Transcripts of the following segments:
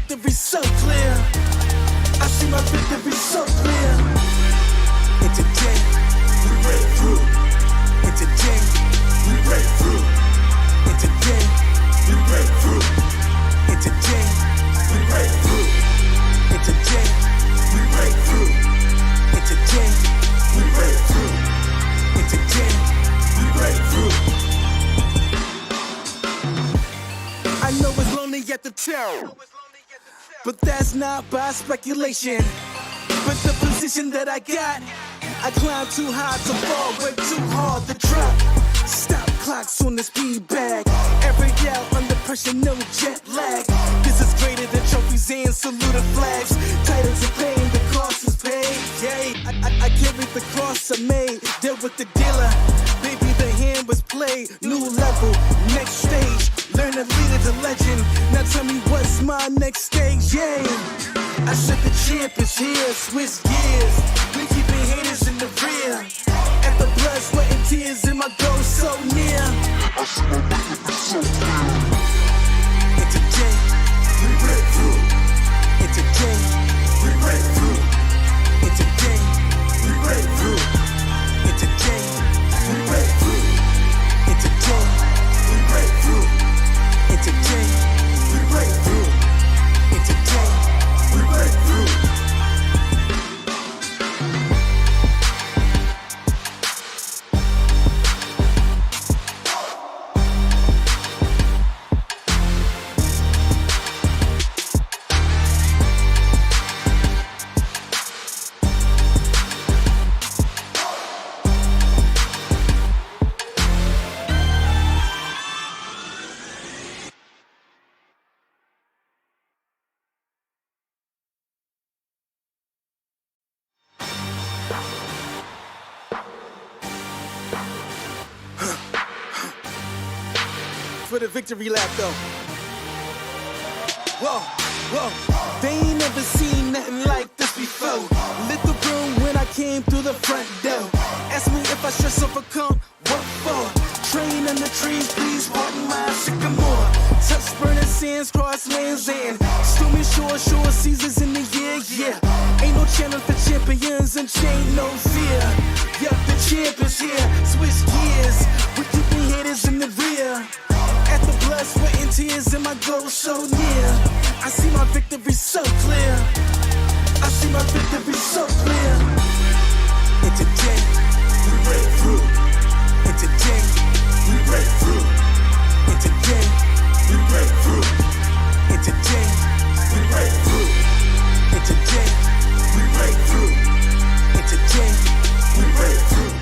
victory so clear. I see my victory so clear. And today, we break through. And today, we break through. And today, we break through. And today, we break through. And today, we break through. And today, we break through. And today, we break through. I know it's lonely at the top, but that's not by speculation. But the position that I got, I climb too high to fall, way too hard to drop. Stop clocks on the speed bag. Every yell under pressure, no jet lag. This is greater than trophies and saluted flags. Titles of fame, the cost is paid. Yay, I carried the cross I made. Deal with the dealer, baby, the hand was played. New level, next stage. Learn to lead it to legend. Now tell me what's my next stage, yeah. I said the champ is here, switch gears. We keeping haters in the rear. At the blood, sweat, and tears, and my goal so near. I see my victory so clear. And today, we break through. And today, we break through. And today, we break through. And today, we break through. And today, we break through. And today, we break through. And today, we break through. For the victory lap, though. Whoa, whoa. They ain't never seen nothing like this before. Lit the room when I came through the front door. Ask me if I stress overcome, what for? Train under trees, please pardon my sycamore. Touch burning sands, cross lands, and stormy shore seasons in the year, yeah. Ain't no challenge for champions and chain no fear. Yup, the champ is here, switch gears. We keeping haters in the rear. At the blood, sweat, and tears, and my goal so near. I see my victory so clear. I see my victory so clear. And today, we break through. And today, we break through. And today, we break through. And today, we break through. And today, we break through. And today, we break through.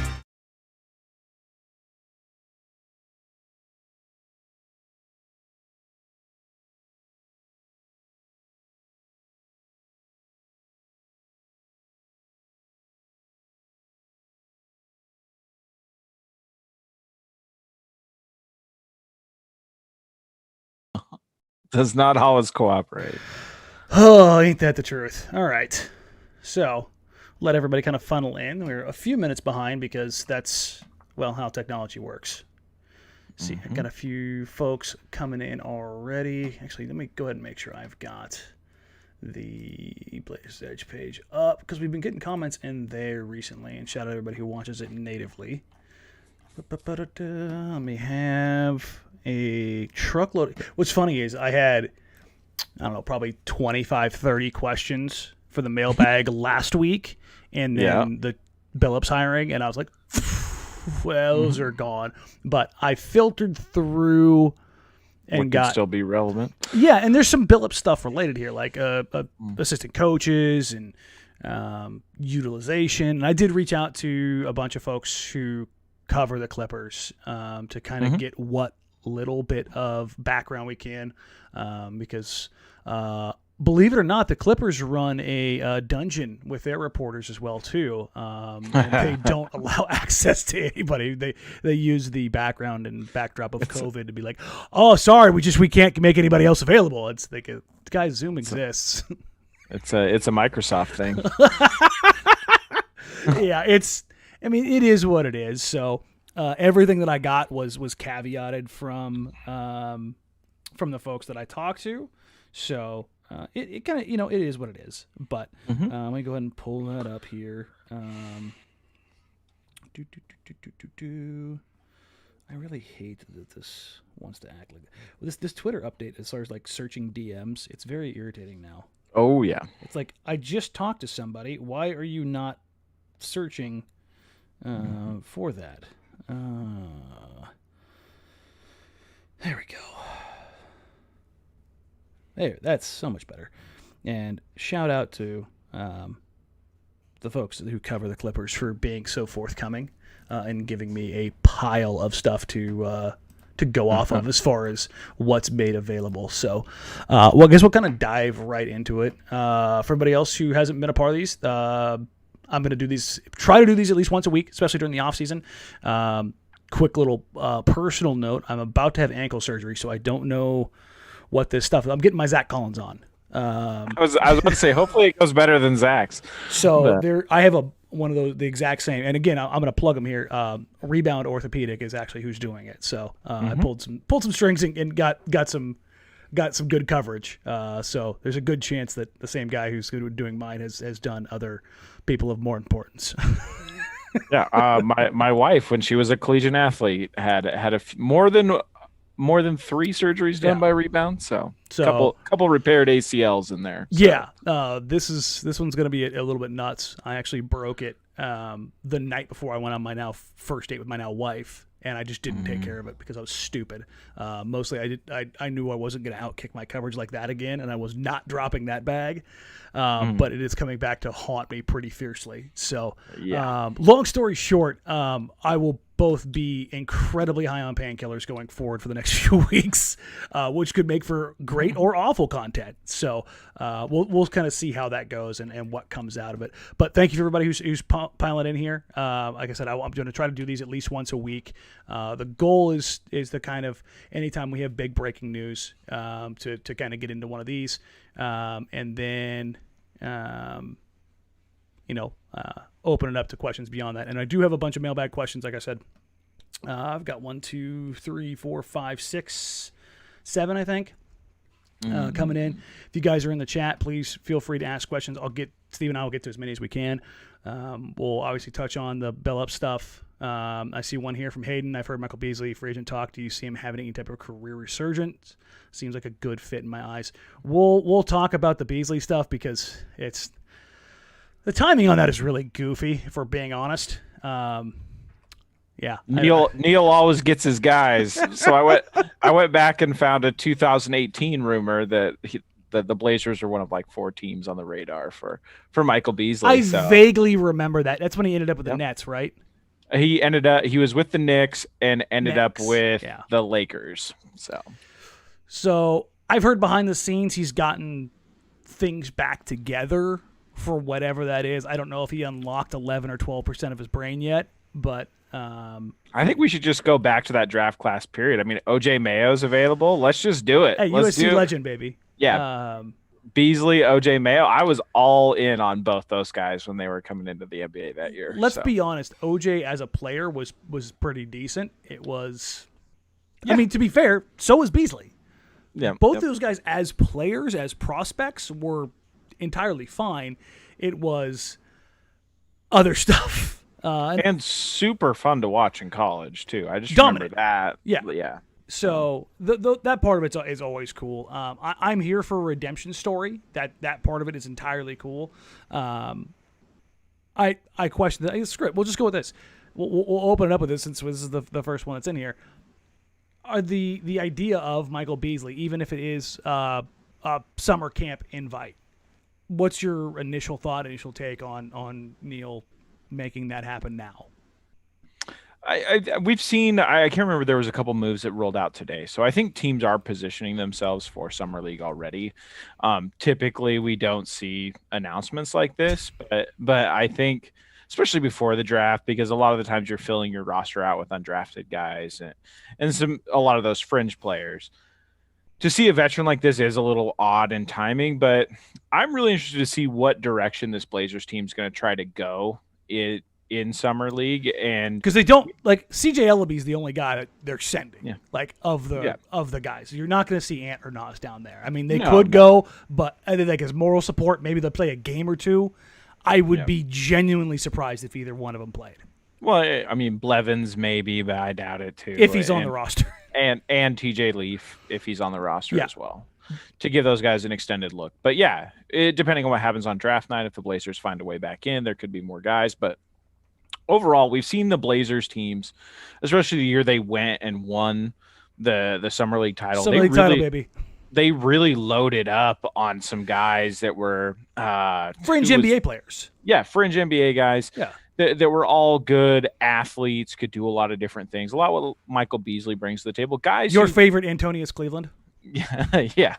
Does not always cooperate. Oh, ain't that the truth? All right. So, let everybody kind of funnel in. We're a few minutes behind because that's, well, how technology works. See, I've got a few folks coming in already. Actually, let me go ahead and make sure I've got the Blazers Edge page up because we've been getting comments in there recently. And shout out to everybody who watches it natively. Let me have a truckload. What's funny is I had, I don't know, probably 25, 30 questions for the mailbag last week, and then the Billups hiring, and I was like, well, those are gone. But I filtered through and what can still be relevant. Yeah, and there's some Billups stuff related here, like assistant coaches and utilization. And I did reach out to a bunch of folks who cover the Clippers to kind of get what little bit of background we can, because believe it or not, the Clippers run a dungeon with their reporters as well too. And they don't allow access to anybody. They use the background and backdrop of COVID to be like, oh, sorry, we can't make anybody else available. It's like, guys, Zoom exists. It's a Microsoft thing. Yeah, it is what it is. So everything that I got was caveated from the folks that I talked to. So it kind of, it is what it is. But Mhm. let me go ahead and pull that up here. I really hate that this wants to act like this Twitter update as far as like searching DMs. It's very irritating now. Oh yeah. It's like, I just talked to somebody. Why are you not searching for that? There we go. There, that's so much better. And shout out to the folks who cover the Clippers for being so forthcoming and giving me a pile of stuff to go off of as far as what's made available. So, well, I guess we'll kind of dive right into it. For everybody else who hasn't been a part of these, I'm going to do these, try to do these at least once a week, especially during the off season. Quick little personal note: I'm about to have ankle surgery, so I don't know what this stuff is. I'm getting my Zach Collins on. I was about to say, hopefully it goes better than Zach's. So I have one of those, the exact same. And again, I'm going to plug them here. Rebound Orthopedic is actually who's doing it. So I pulled some strings and got some good coverage. So there's a good chance that the same guy who's doing mine has done other people of more importance. Yeah, my wife, when she was a collegiate athlete, had more than 3 surgeries done by Rebound. So couple repaired ACLs in there. So. Yeah, this one's gonna be a little bit nuts. I actually broke it the night before I went on my first date with my now wife, and I just didn't take care of it because I was stupid. Mostly, I knew I wasn't gonna outkick my coverage like that again, and I was not dropping that bag. But it is coming back to haunt me pretty fiercely. So, long story short, I will both be incredibly high on painkillers going forward for the next few weeks, which could make for great or awful content. So we'll kind of see how that goes and what comes out of it. But thank you for everybody who's piling in here. Like I said, I'm going to try to do these at least once a week. The goal is to kind of, anytime we have big breaking news, to kind of get into one of these, and then open it up to questions beyond that. And I do have a bunch of mailbag questions. Like I said, I've got 1, 2, 3, 4, 5, 6, 7, I think, coming in. If you guys are in the chat, please feel free to ask questions. Steve and I will get to as many as we can. We'll obviously touch on the Billups stuff. I see one here from Hayden. I've heard Michael Beasley, free agent talk. Do you see him having any type of career resurgence? Seems like a good fit in my eyes. We'll talk about the Beasley stuff because the timing on that is really goofy, if we're being honest. Yeah. Neil always gets his guys. So I went back and found a 2018 rumor that the Blazers are one of like 4 teams on the radar for Michael Beasley. I vaguely remember that. That's when he ended up with the Nets, right? He was with the Knicks and ended up with the Lakers. So I've heard behind the scenes he's gotten things back together for whatever that is. I don't know if he unlocked 11 or 12% of his brain yet, but I think we should just go back to that draft class period. I mean, OJ Mayo's available. Let's just do it. Hey, USC legend, baby. Yeah. Beasley, OJ Mayo. I was all in on both those guys when they were coming into the NBA that year. Let's be honest. OJ as a player was pretty decent. It was, I mean, to be fair, so was Beasley. Yeah. Both of those guys as players, as prospects, were entirely fine. It was other stuff. And super fun to watch in college, too. I just dominant. remember that. Yeah. So that part of it is always cool. I'm here for a redemption story. That part of it is entirely cool. I question the script. We'll just go with this. We'll open it up with this since this is the first one that's in here. The idea of Michael Beasley, even if it is a summer camp invite, what's your initial take on Neil making that happen now? We've seen, I can't remember, there was a couple moves that rolled out today. So I think teams are positioning themselves for Summer League already. Typically, we don't see announcements like this, but I think, especially before the draft, because a lot of the times you're filling your roster out with undrafted guys and a lot of those fringe players. To see a veteran like this is a little odd in timing, but I'm really interested to see what direction this Blazers team is going to try to go in summer league, and because they don't like CJ Ellaby is the only guy that they're sending. Yeah. Like of the guys, you're not going to see Ant or Nas down there. I mean, they No, could no. go, but I think like as moral support, maybe they'll play a game or two. I would Yeah. be genuinely surprised if either one of them played. well, I mean Blevins maybe, but I doubt it too. If he's on And- the roster. and TJ Leaf if he's on the roster Yeah. as well, to give those guys an extended look. But yeah, depending on what happens on draft night, if the Blazers find a way back in, there could be more guys. But overall, we've seen the Blazers teams, especially the year they went and won the summer league title. Summer league title, baby. They really loaded up on some guys that were Fringe who was- NBA players. Yeah, fringe NBA guys. Yeah. That were all good athletes, could do a lot of different things. A lot what Michael Beasley brings to the table. Guys, Your who- favorite Antonius Cleveland? Yeah, yeah.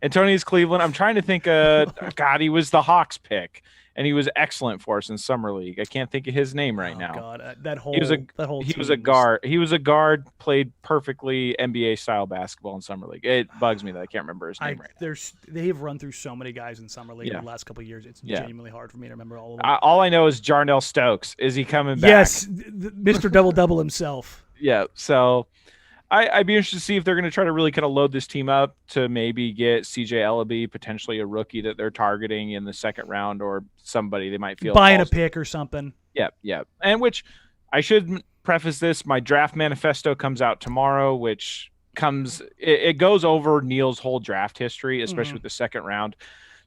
Antonius Cleveland. I'm trying to think. God, he was the Hawks pick, and he was excellent for us in summer league. I can't think of his name right now. God, that whole He was a team guard. He was a guard. Played perfectly NBA style basketball in summer league. It bugs me that I can't remember his name right now. They have run through so many guys in summer league Yeah. in the last couple of years. It's Yeah. genuinely hard for me to remember all of them. All I know is Jarnell Stokes. Is he coming back? Yes, Mr. Double Double himself. Yeah. So I'd be interested to see if they're going to try to really kind of load this team up to maybe get CJ Ellaby, potentially a rookie that they're targeting in the second round, or somebody they might feel Buying a falls- pick or something. Yep. And which I should preface this, my draft manifesto comes out tomorrow, which it goes over Neil's whole draft history, especially with the second round.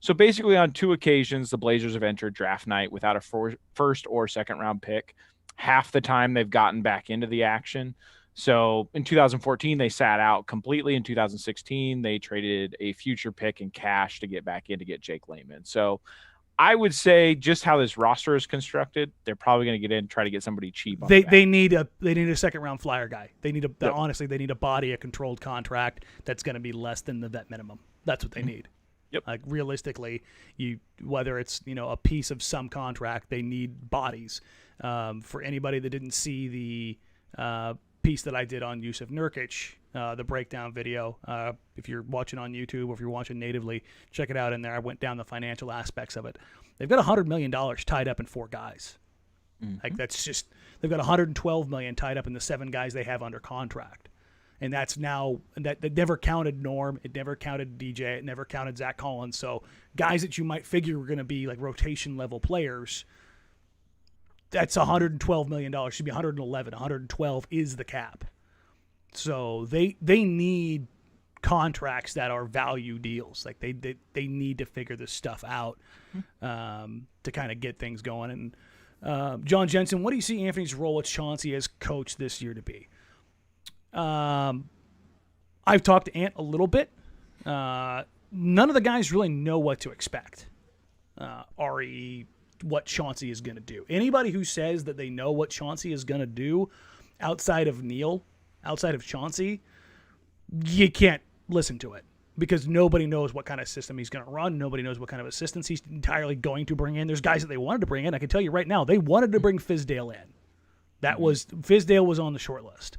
So basically on 2 occasions, the Blazers have entered draft night without a first or second round pick. Half the time they've gotten back into the action. So in 2014, they sat out completely. In 2016, they traded a future pick and cash to get back in to get Jake Layman. So I would say just how this roster is constructed, they're probably going to get in and try to get somebody cheap. They need a second round flyer guy. They need honestly they need a body, a controlled contract that's going to be less than the vet minimum. That's what they need. Yep. Like realistically, whether it's a piece of some contract, they need bodies. For anybody that didn't see the piece that I did on Yusuf Nurkic, the breakdown video, if you're watching on YouTube or if you're watching natively, check it out in there. I went down the financial aspects of it. They've got $100 million tied up in 4 guys. Like that's just, they've got $112 million tied up in the 7 guys they have under contract. And that's now, that never counted Norm, it never counted DJ, it never counted Zach Collins. So guys that you might figure were going to be like rotation level players, that's $112 million. Should be 111. 112 is the cap. So they need contracts that are value deals. Like they need to figure this stuff out to kind of get things going. And John Jensen, what do you see Anthony's role with Chauncey as coach this year to be? I've talked to Ant a little bit. None of the guys really know what to expect. What Chauncey is going to do. Anybody who says that they know what Chauncey is going to do outside of Neil, outside of Chauncey, you can't listen to it because nobody knows what kind of system he's going to run. Nobody knows what kind of assistants he's entirely going to bring in. There's guys that they wanted to bring in. I can tell you right now, they wanted to bring Fizdale in. Fizdale was on the short list.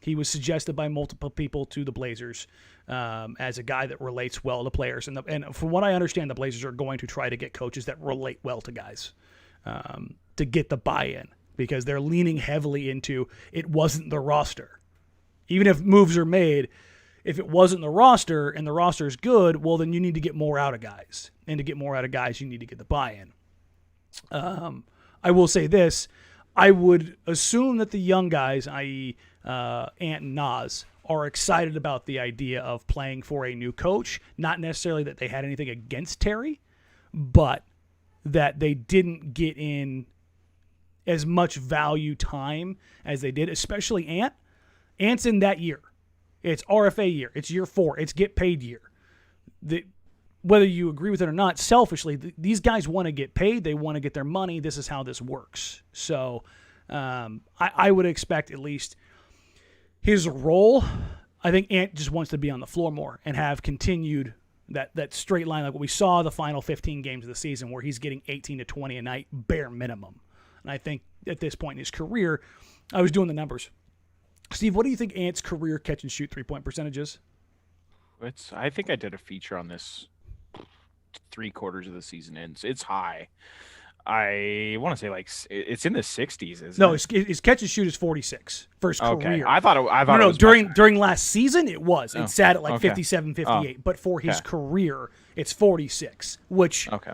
He was suggested by multiple people to the Blazers as a guy that relates well to players. And from what I understand, the Blazers are going to try to get coaches that relate well to guys to get the buy-in because they're leaning heavily into it wasn't the roster. Even if moves are made, if it wasn't the roster and the roster is good, well, then you need to get more out of guys. And to get more out of guys, you need to get the buy-in. I will say this. I would assume that the young guys, i.e. Ant and Nas, are excited about the idea of playing for a new coach. Not necessarily that they had anything against Terry, but that they didn't get in as much value time as they did, especially Ant. Ant's in that year. It's RFA year. It's year 4. It's get paid year. Whether you agree with it or not, selfishly, these guys want to get paid. They want to get their money. This is how this works. So I would expect at least his role, I think Ant just wants to be on the floor more and have continued that straight line like what we saw the final 15 games of the season where he's getting 18 to 20 a night, bare minimum. And I think at this point in his career, I was doing the numbers. Steve, what do you think Ant's career catch and shoot 3-point percentage is? I think I did a feature on this 3/4 of the season ends. It's high. I want to say like it's in the 60s, isn't No, it? his catch and shoot is 46 for his Okay, career. I thought it No, was during last season it was. It sat at like okay. 57, 58, but for his okay. career it's 46, which Okay.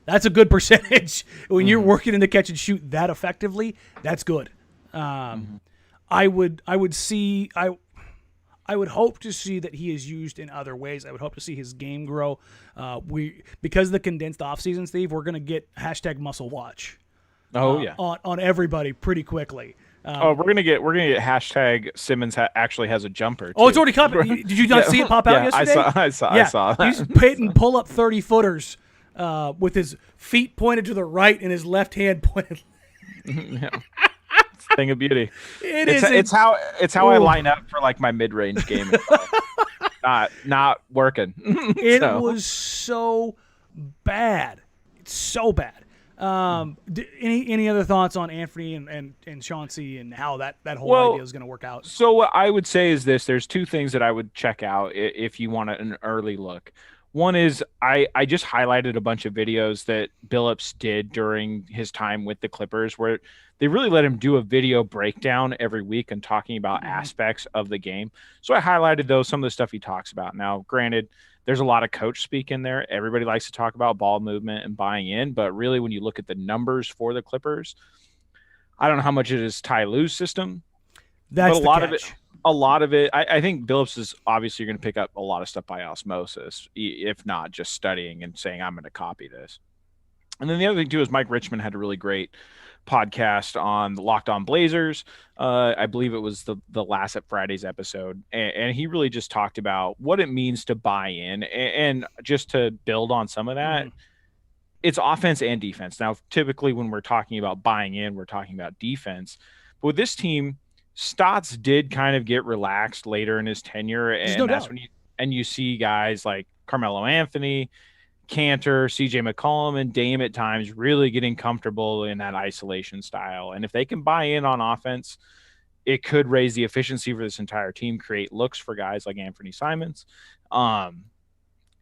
that's a good percentage. When you're working in the catch and shoot that effectively, that's good. I would hope to see that he is used in other ways. I would hope to see his game grow. Because of the condensed offseason, Steve, we're going to get #muscle watch. Oh yeah. On everybody pretty quickly. We're gonna get hashtag Simmons actually has a jumper. Too. Oh, it's already coming. Did you not see it pop out yesterday? I saw that. He's hitting pull up 30-footers with his feet pointed to the right and his left hand pointed. Thing of beauty. It's how I line up for like my mid-range game. not working. It was so bad. It's so bad. Any other thoughts on Anthony and Chauncey and how that whole idea is going to work out? So what I would say is this: there's two things that I would check out if you want an early look. One is I just highlighted a bunch of videos that Billups did during his time with the Clippers where they really let him do a video breakdown every week and talking about aspects of the game. So I highlighted those, some of the stuff he talks about. Now, granted, there's a lot of coach speak in there. Everybody likes to talk about ball movement and buying in, but really when you look at the numbers for the Clippers, I don't know how much it is Ty Lue's system. That's but a lot of it, I think Billups is obviously going to pick up a lot of stuff by osmosis, if not just studying and saying, I'm going to copy this. And then the other thing, too, is Mike Richmond had a really great podcast on the Locked On Blazers. I believe it was the last at Friday's episode. And he really just talked about what it means to buy in. And just to build on some of that, it's offense and defense. Now, typically when we're talking about buying in, we're talking about defense. But with this team, Stotts did kind of get relaxed later in his tenure, and that's when you see guys like Carmelo Anthony, Cantor, CJ McCollum, and Dame at times really getting comfortable in that isolation style. And if they can buy in on offense, it could raise the efficiency for this entire team, create looks for guys like Anthony Simons.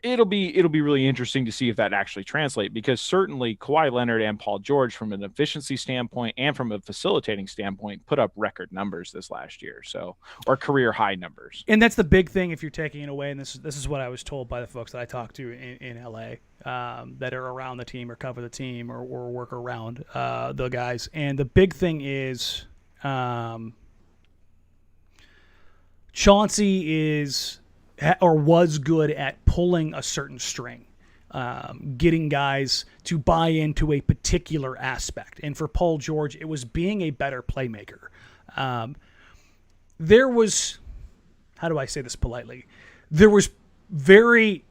It'll be really interesting to see if that actually translates, because certainly Kawhi Leonard and Paul George, from an efficiency standpoint and from a facilitating standpoint, put up record numbers this last year, or career high numbers. And that's the big thing if you're taking it away. And this is what I was told by the folks that I talked to in LA that are around the team or cover the team or work around the guys. And the big thing is Chauncey is or was good at pulling a certain string, getting guys to buy into a particular aspect. And for Paul George, it was being a better playmaker. There was, how do I say this politely? There was very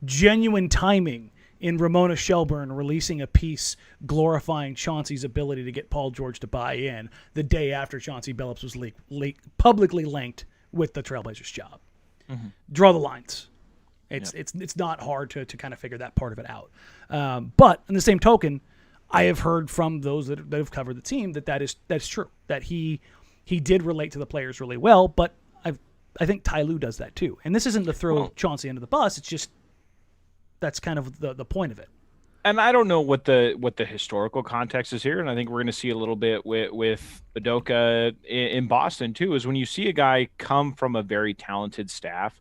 genuine timing in Ramona Shelburne releasing a piece glorifying Chauncey's ability to get Paul George to buy in the day after Chauncey Billups was publicly linked with the Trailblazers job. Draw the lines. It's not hard to kind of figure that part of it out. But in the same token, I have heard from those that have covered the team that's true, that he did relate to the players really well. But I think Ty Lue does that too. And this isn't to throw Chauncey under the bus. It's just that's kind of the point of it. And I don't know what the historical context is here, and I think we're going to see a little bit with Udoka in Boston too. Is when you see a guy come from a very talented staff,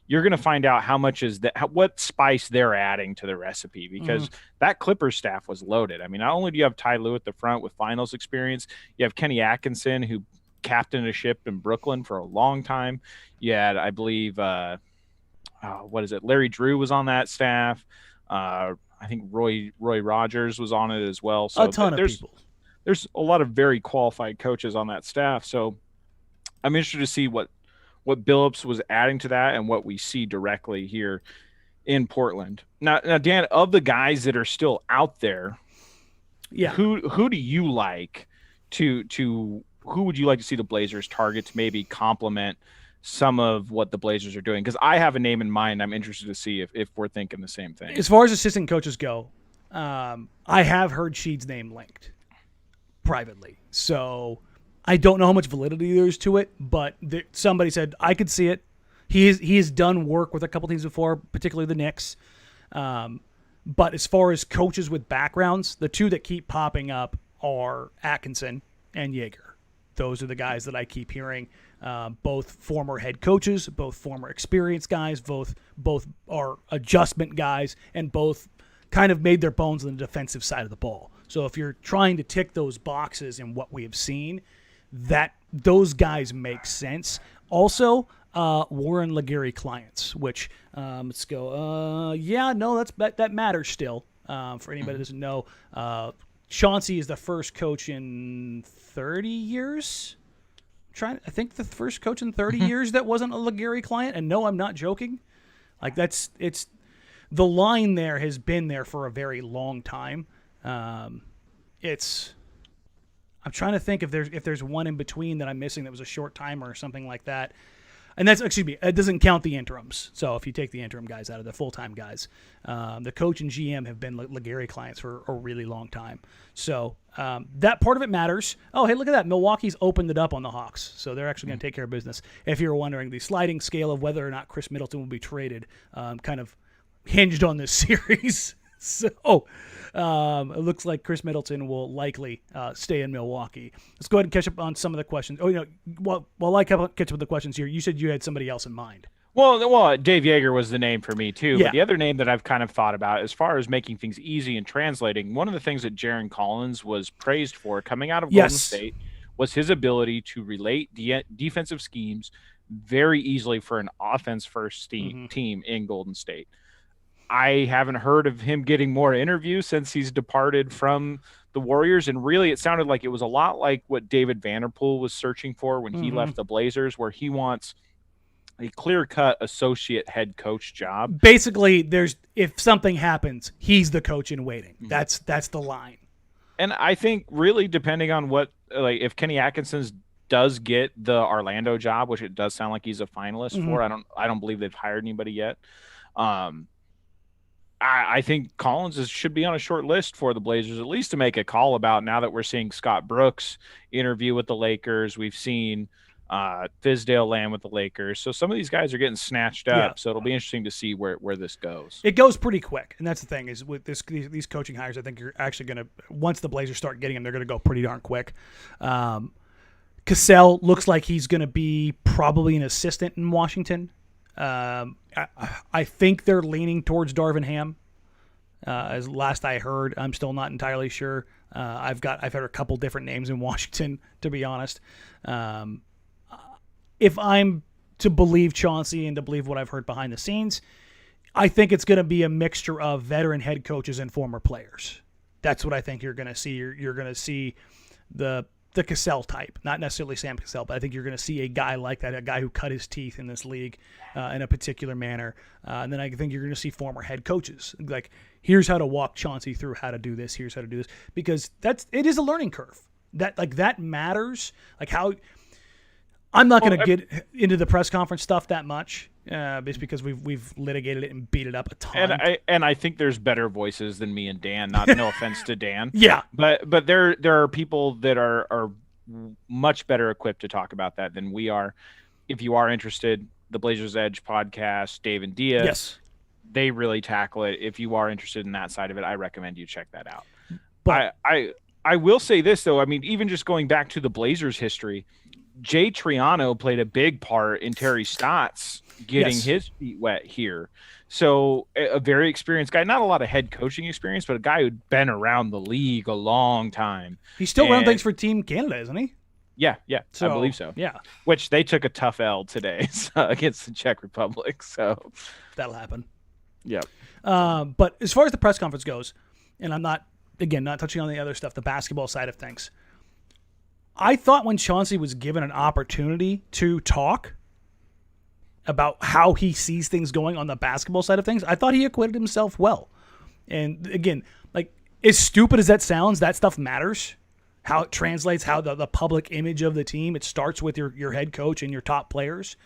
you're going to find out how much is that, what spice they're adding to the recipe, because that Clippers staff was loaded. I mean, not only do you have Ty Lue at the front with finals experience, you have Kenny Atkinson, who captained a ship in Brooklyn for a long time. You had, I believe, Larry Drew was on that staff. I think Roy Rogers was on it as well. So a ton of people. There's a lot of very qualified coaches on that staff. So I'm interested to see what Billups was adding to that and what we see directly here in Portland. Now, Dan, of the guys that are still out there, who do you like who would you like to see the Blazers target to maybe complement some of what the Blazers are doing? Because I have a name in mind. I'm interested to see if we're thinking the same thing. As far as assistant coaches go, I have heard Sheed's name linked privately. So I don't know how much validity there is to it, but somebody said I could see it. He has done work with a couple teams before, particularly the Knicks. But as far as coaches with backgrounds, the two that keep popping up are Atkinson and Yeager. Those are the guys that I keep hearing. Both former head coaches, both former experienced guys, both are adjustment guys, and both kind of made their bones on the defensive side of the ball. So if you're trying to tick those boxes in what we have seen, those guys make sense. Also, Warren Laguerre clients, which let's go. That matters still. For anybody that doesn't know, Chauncey is the first coach in 30 years. I think the first coach in 30 years that wasn't a Laguerre client. And no, I'm not joking. Like it's the line there has been there for a very long time. I'm trying to think if there's one in between that I'm missing that was a short timer or something like that. And it doesn't count the interims. So if you take the interim guys out of the full-time guys, the coach and GM have been Laguerre clients for a really long time. So that part of it matters. Oh, hey, look at that. Milwaukee's opened it up on the Hawks. So they're actually going to take care of business. If you're wondering, the sliding scale of whether or not Chris Middleton will be traded kind of hinged on this series. So it looks like Chris Middleton will likely stay in Milwaukee. Let's go ahead and catch up on some of the questions. While I catch up with the questions here, you said you had somebody else in mind. Well, Dave Yeager was the name for me too. Yeah. But the other name that I've kind of thought about as far as making things easy and translating, one of the things that Jaron Collins was praised for coming out of Golden State was his ability to relate defensive schemes very easily for an offense-first team in Golden State. I haven't heard of him getting more interviews since he's departed from the Warriors. And really, it sounded like it was a lot like what David Vanderpool was searching for when he left the Blazers, where he wants a clear-cut associate head coach job. Basically, if something happens, he's the coach in waiting. That's the line. And I think really depending on if Kenny Atkinson does get the Orlando job, which it does sound like he's a finalist for, I don't believe they've hired anybody yet. I think Collins should be on a short list for the Blazers, at least to make a call about, now that we're seeing Scott Brooks interview with the Lakers. We've seen Fizdale land with the Lakers. So some of these guys are getting snatched up. Yeah. So it'll be interesting to see where this goes. It goes pretty quick. And that's the thing is with these coaching hires, I think you're actually going to, once the Blazers start getting them, they're going to go pretty darn quick. Cassell looks like he's going to be probably an assistant in Washington. I think they're leaning towards Darvin Ham. As last I heard, I'm still not entirely sure. I've heard a couple different names in Washington, to be honest. If I'm to believe Chauncey and to believe what I've heard behind the scenes, I think it's going to be a mixture of veteran head coaches and former players. That's what I think you're going to see. You're going to see the Cassell type, not necessarily Sam Cassell, but I think you're going to see a guy like that, a guy who cut his teeth in this league in a particular manner. And then I think you're going to see former head coaches. Like, here's how to walk Chauncey through how to do this. Here's how to do this. Because it is a learning curve. That matters. Like how I'm not going to get into the press conference stuff that much. Just because we've litigated it and beat it up a ton. And I think there's better voices than me and Dan. No offense to Dan. Yeah. But there are people that are much better equipped to talk about that than we are. If you are interested, the Blazers Edge podcast, Dave and Diaz, yes, they really tackle it. If you are interested in that side of it, I recommend you check that out. But I will say this though. I mean, even just going back to the Blazers history, Jay Triano played a big part in Terry Stotts getting his feet wet here. So a very experienced guy, not a lot of head coaching experience, but a guy who'd been around the league a long time. He's still running things for Team Canada, isn't he? Yeah, I believe so. Yeah. Which they took a tough L today against the Czech Republic. So that'll happen. Yeah. But as far as the press conference goes, and I'm not touching on the other stuff, the basketball side of things, I thought when Chauncey was given an opportunity to talk about how he sees things going on the basketball side of things, I thought he acquitted himself well. And again, like, as stupid as that sounds, that stuff matters. How it translates, how the public image of the team, it starts with your head coach and your top players.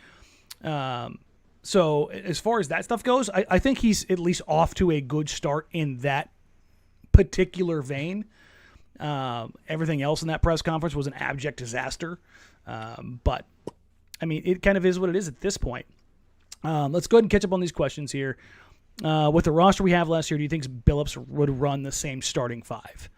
So as far as that stuff goes, I think he's at least off to a good start in that particular vein. Everything else in that press conference was an abject disaster. But, I mean, it kind of is what it is at this point. Let's go ahead and catch up on these questions here. With the roster we have last year, do you think Billups would run the same starting five?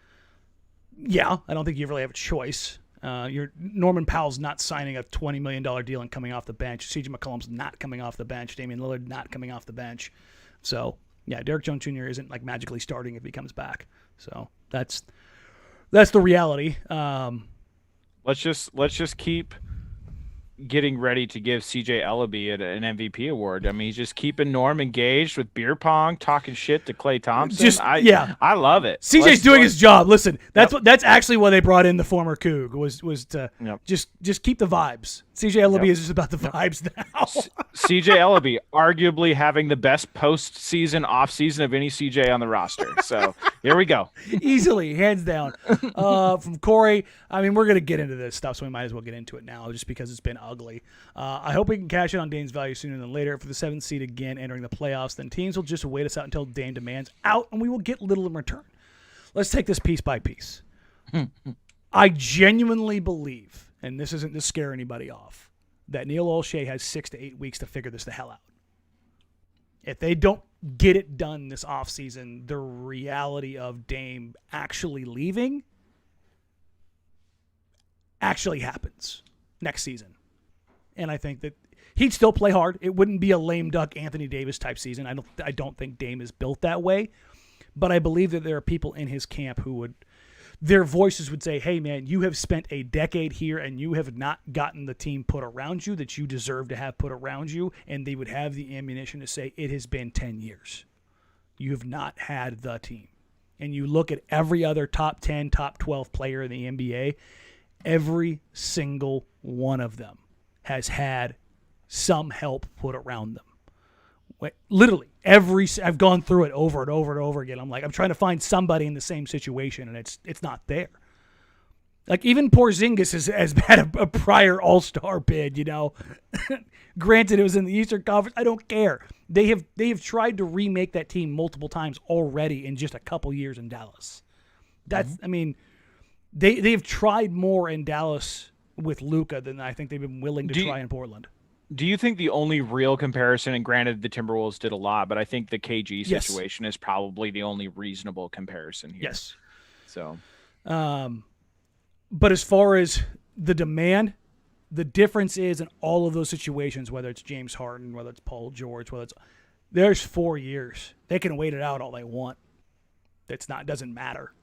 Yeah, I don't think you really have a choice. Norman Powell's not signing a $20 million deal and coming off the bench. CJ McCollum's not coming off the bench. Damian Lillard not coming off the bench. So, yeah, Derek Jones Jr. isn't like magically starting if he comes back. So that's the reality. Let's just keep getting ready to give CJ Ellaby an MVP award. I mean, he's just keeping Norm engaged with beer pong, talking shit to Klay Thompson. I love it. CJ's doing his job. Listen, that's actually why they brought in the former Coug was to just keep the vibes. CJ Ellaby is just about the vibes now. CJ Ellaby arguably having the best postseason offseason of any CJ on the roster. So here we go. Easily, hands down. From Corey, I mean, we're going to get into this stuff, so we might as well get into it now just because it's been ugly. I hope we can cash in on Dame's value sooner than later. For the 7th seed again entering the playoffs, then teams will just wait us out until Dame demands out, and we will get little in return. Let's take this piece by piece. I genuinely believe, and this isn't to scare anybody off, that Neil Olshey has 6 to 8 weeks to figure this the hell out. If they don't get it done this offseason, the reality of Dame actually leaving actually happens next season. And I think that he'd still play hard. It wouldn't be a lame duck Anthony Davis type season. I don't think Dame is built that way. But I believe that there are people in his camp who would, their voices would say, hey, man, you have spent a decade here and you have not gotten the team put around you that you deserve to have put around you. And they would have the ammunition to say, it has been 10 years. You have not had the team. And you look at every other top 10, top 12 player in the NBA, every single one of them has had some help put around them. Literally, I've gone through it over and over and over again. I'm trying to find somebody in the same situation, and it's not there. Like, even Porzingis has had a prior All-Star bid, you know. Granted, it was in the Eastern Conference. I don't care. They have tried to remake that team multiple times already in just a couple years in Dallas. I mean, they've tried more in Dallas with Luka than I think they've been willing to try in Portland. Do you think the only real comparison, and granted the Timberwolves did a lot, but I think the KG situation is probably the only reasonable comparison here. Yes. So, but as far as the demand, the difference is in all of those situations, whether it's James Harden, whether it's Paul George, there's 4 years. They can wait it out all they want. It doesn't matter.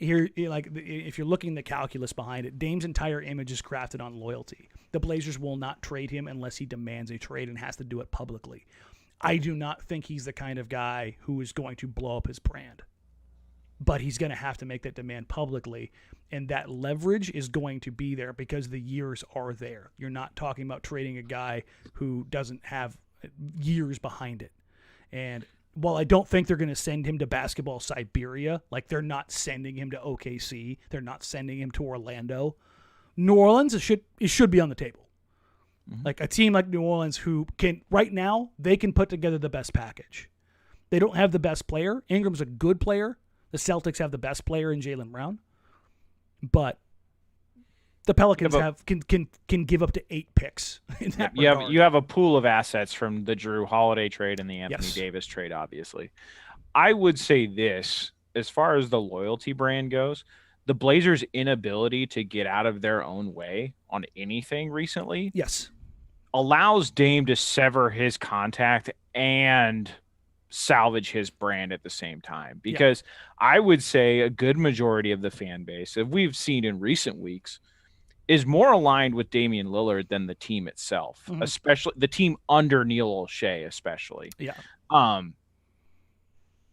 Here, like, if you're looking at the calculus behind it, Dame's entire image is crafted on loyalty. The Blazers will not trade him unless he demands a trade and has to do it publicly. I do not think he's the kind of guy who is going to blow up his brand. But he's going to have to make that demand publicly, and that leverage is going to be there because the years are there. You're not talking about trading a guy who doesn't have years behind it. And while I don't think they're going to send him to Basketball Siberia, like they're not sending him to OKC, they're not sending him to Orlando, New Orleans, it should be on the table. Mm-hmm. Like a team like New Orleans who can, right now, they can put together the best package. They don't have the best player. Ingram's a good player. The Celtics have the best player in Jaylen Brown. But the Pelicans can give up to 8 picks in that regard. You have a pool of assets from the Drew Holiday trade and the Anthony Davis trade, obviously. I would say this, as far as the loyalty brand goes, the Blazers' inability to get out of their own way on anything recently allows Dame to sever his contact and salvage his brand at the same time. Because I would say a good majority of the fan base, that we've seen in recent weeks, is more aligned with Damian Lillard than the team itself, especially the team under Neil Olshey, especially. Yeah.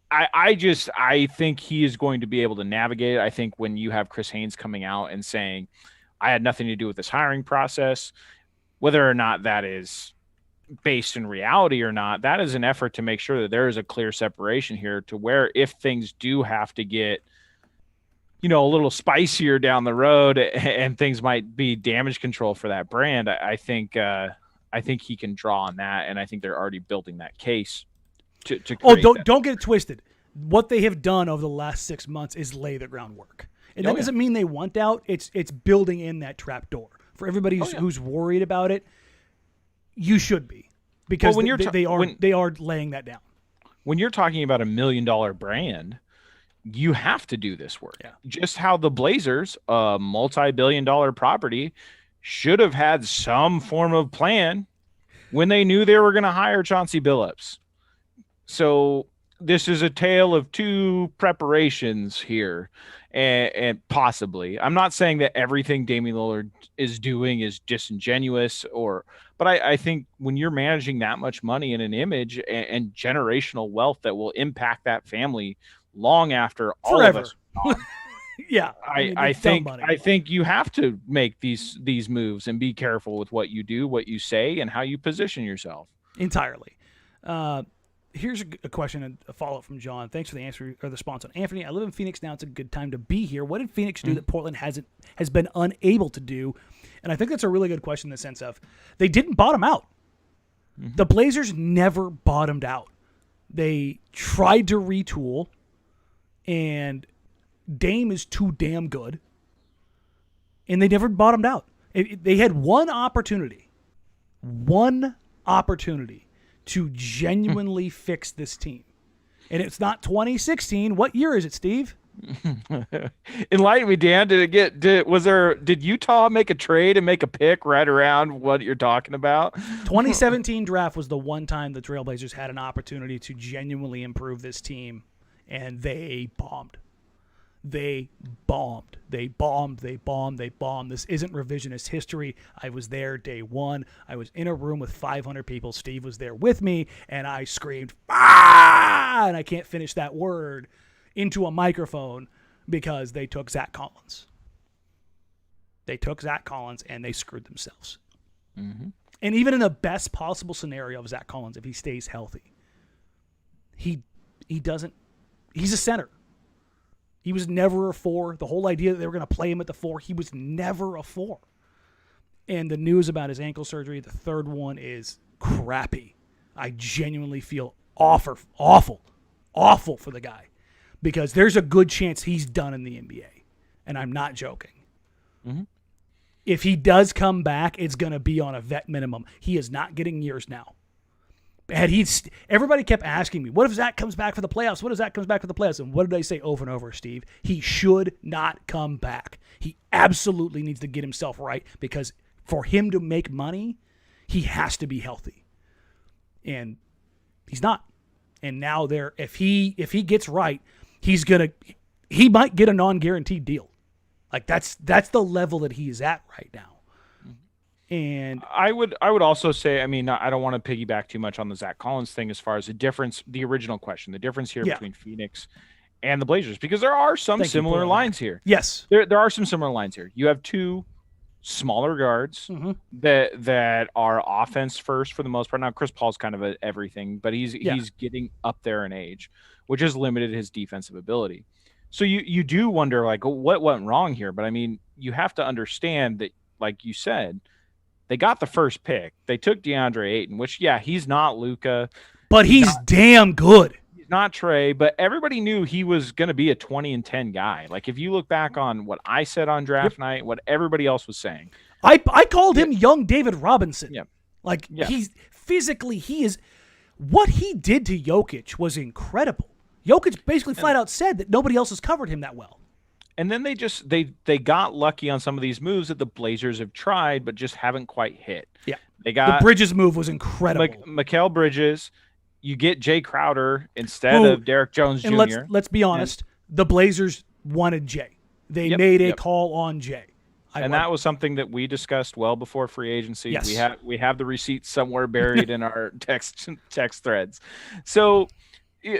I think he is going to be able to navigate it. I think when you have Chris Haynes coming out and saying, I had nothing to do with this hiring process, whether or not that is based in reality or not, that is an effort to make sure that there is a clear separation here to where if things do have to get, a little spicier down the road and things might be damage control for that brand, I think he can draw on that. And I think they're already building that case to don't get it twisted. What they have done over the last 6 months is lay the groundwork. And that doesn't mean they want out. It's building in that trap door. For everybody who's worried about it, you should be. Because they are laying that down. when you're talking about $1 million brand, you have to do this work. Yeah. Just how the Blazers, a multi-billion-dollar property, should have had some form of plan when they knew they were going to hire Chauncey Billups. So this is a tale of two preparations here, and possibly. I'm not saying that everything Damian Lillard is doing is disingenuous, but I think when you're managing that much money and an image and generational wealth that will impact that family long after all Forever. of us are gone, Yeah, I think you have to make these moves and be careful with what you do, what you say, and how you position yourself. Entirely. Here's a question and a follow-up from John. Thanks for the answer or the response on Anthony. I live in Phoenix now. It's a good time to be here. What did Phoenix do that Portland has been unable to do? And I think that's a really good question in the sense of they didn't bottom out. The Blazers never bottomed out. They tried to retool, and Dame is too damn good, and they never bottomed out. They had one opportunity to genuinely fix this team. And it's not 2016. What year is it, Steve? Enlighten me, Dan. Did Utah make a trade and make a pick right around what you're talking about? 2017 draft was the one time the Trailblazers had an opportunity to genuinely improve this team, and they bombed. They bombed. They bombed. They bombed. They bombed. This isn't revisionist history. I was there day one. I was in a room with 500 people. Steve was there with me, and I screamed, "Ah!" And I can't finish that word into a microphone because they took Zach Collins. They took Zach Collins, and they screwed themselves. Mm-hmm. And even in the best possible scenario of Zach Collins, if he stays healthy, he doesn't – he's a center. He was never a 4. The whole idea that they were going to play him at the 4, he was never a 4. And the news about his ankle surgery, the third one, is crappy. I genuinely feel awful for the guy because there's a good chance he's done in the NBA. And I'm not joking. Mm-hmm. If he does come back, it's going to be on a vet minimum. He is not getting years now. Everybody kept asking me, what if Zach comes back for the playoffs? What if Zach comes back for the playoffs? And what did I say over and over, Steve? He should not come back. He absolutely needs to get himself right because for him to make money, he has to be healthy. And he's not. And now if he gets right, he might get a non-guaranteed deal. Like that's the level that he is at right now. And I would also say, I mean, I don't want to piggyback too much on the Zach Collins thing as far as the original question, the difference here between Phoenix and the Blazers, because there are some similar lines here. Yes. There are some similar lines here. You have two smaller guards that are offense first for the most part. Now, Chris Paul's kind of everything, but he's getting up there in age, which has limited his defensive ability. So you do wonder, like, what went wrong here? But, I mean, you have to understand that, like you said, they got the first pick. They took DeAndre Ayton, which, he's not Luka. But he's damn good. He's not Trey, but everybody knew he was going to be a 20-10 guy. Like, if you look back on what I said on draft night, what everybody else was saying. I called him young David Robinson. Yeah. Like, he's physically, what he did to Jokic was incredible. Jokic basically flat out said that nobody else has covered him that well. And then they got lucky on some of these moves that the Blazers have tried, but just haven't quite hit. Yeah, they got the Bridges move was incredible. Mikal Bridges, you get Jay Crowder instead of Derek Jones Jr. And let's be honest, the Blazers wanted Jay. They made a call on Jay, that was something that we discussed well before free agency. Yes. We have the receipts somewhere buried in our text threads. So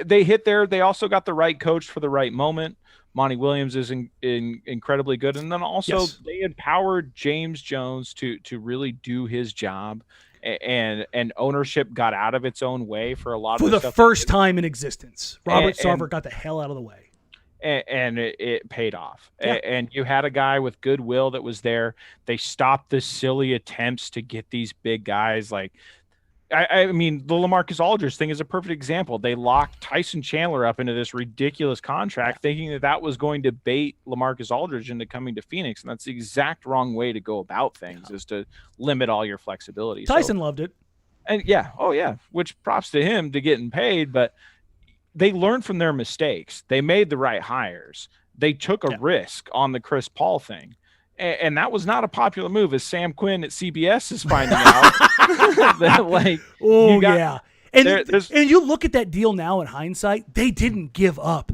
they hit there. They also got the right coach for the right moment. Monty Williams is incredibly good. And then also they empowered James Jones to really do his job, and ownership got out of its own way for a lot of the first time in existence. Robert Sarver got the hell out of the way. And it paid off. Yeah. And you had a guy with goodwill that was there. They stopped the silly attempts to get these big guys like I mean, the LaMarcus Aldridge thing is a perfect example. They locked Tyson Chandler up into this ridiculous contract thinking that was going to bait LaMarcus Aldridge into coming to Phoenix, and that's the exact wrong way to go about things, is to limit all your flexibility. Tyson loved it. And which props to him to getting paid, but they learned from their mistakes. They made the right hires. They took a risk on the Chris Paul thing. And that was not a popular move, as Sam Quinn at CBS is finding out. And you look at that deal now in hindsight, they didn't give up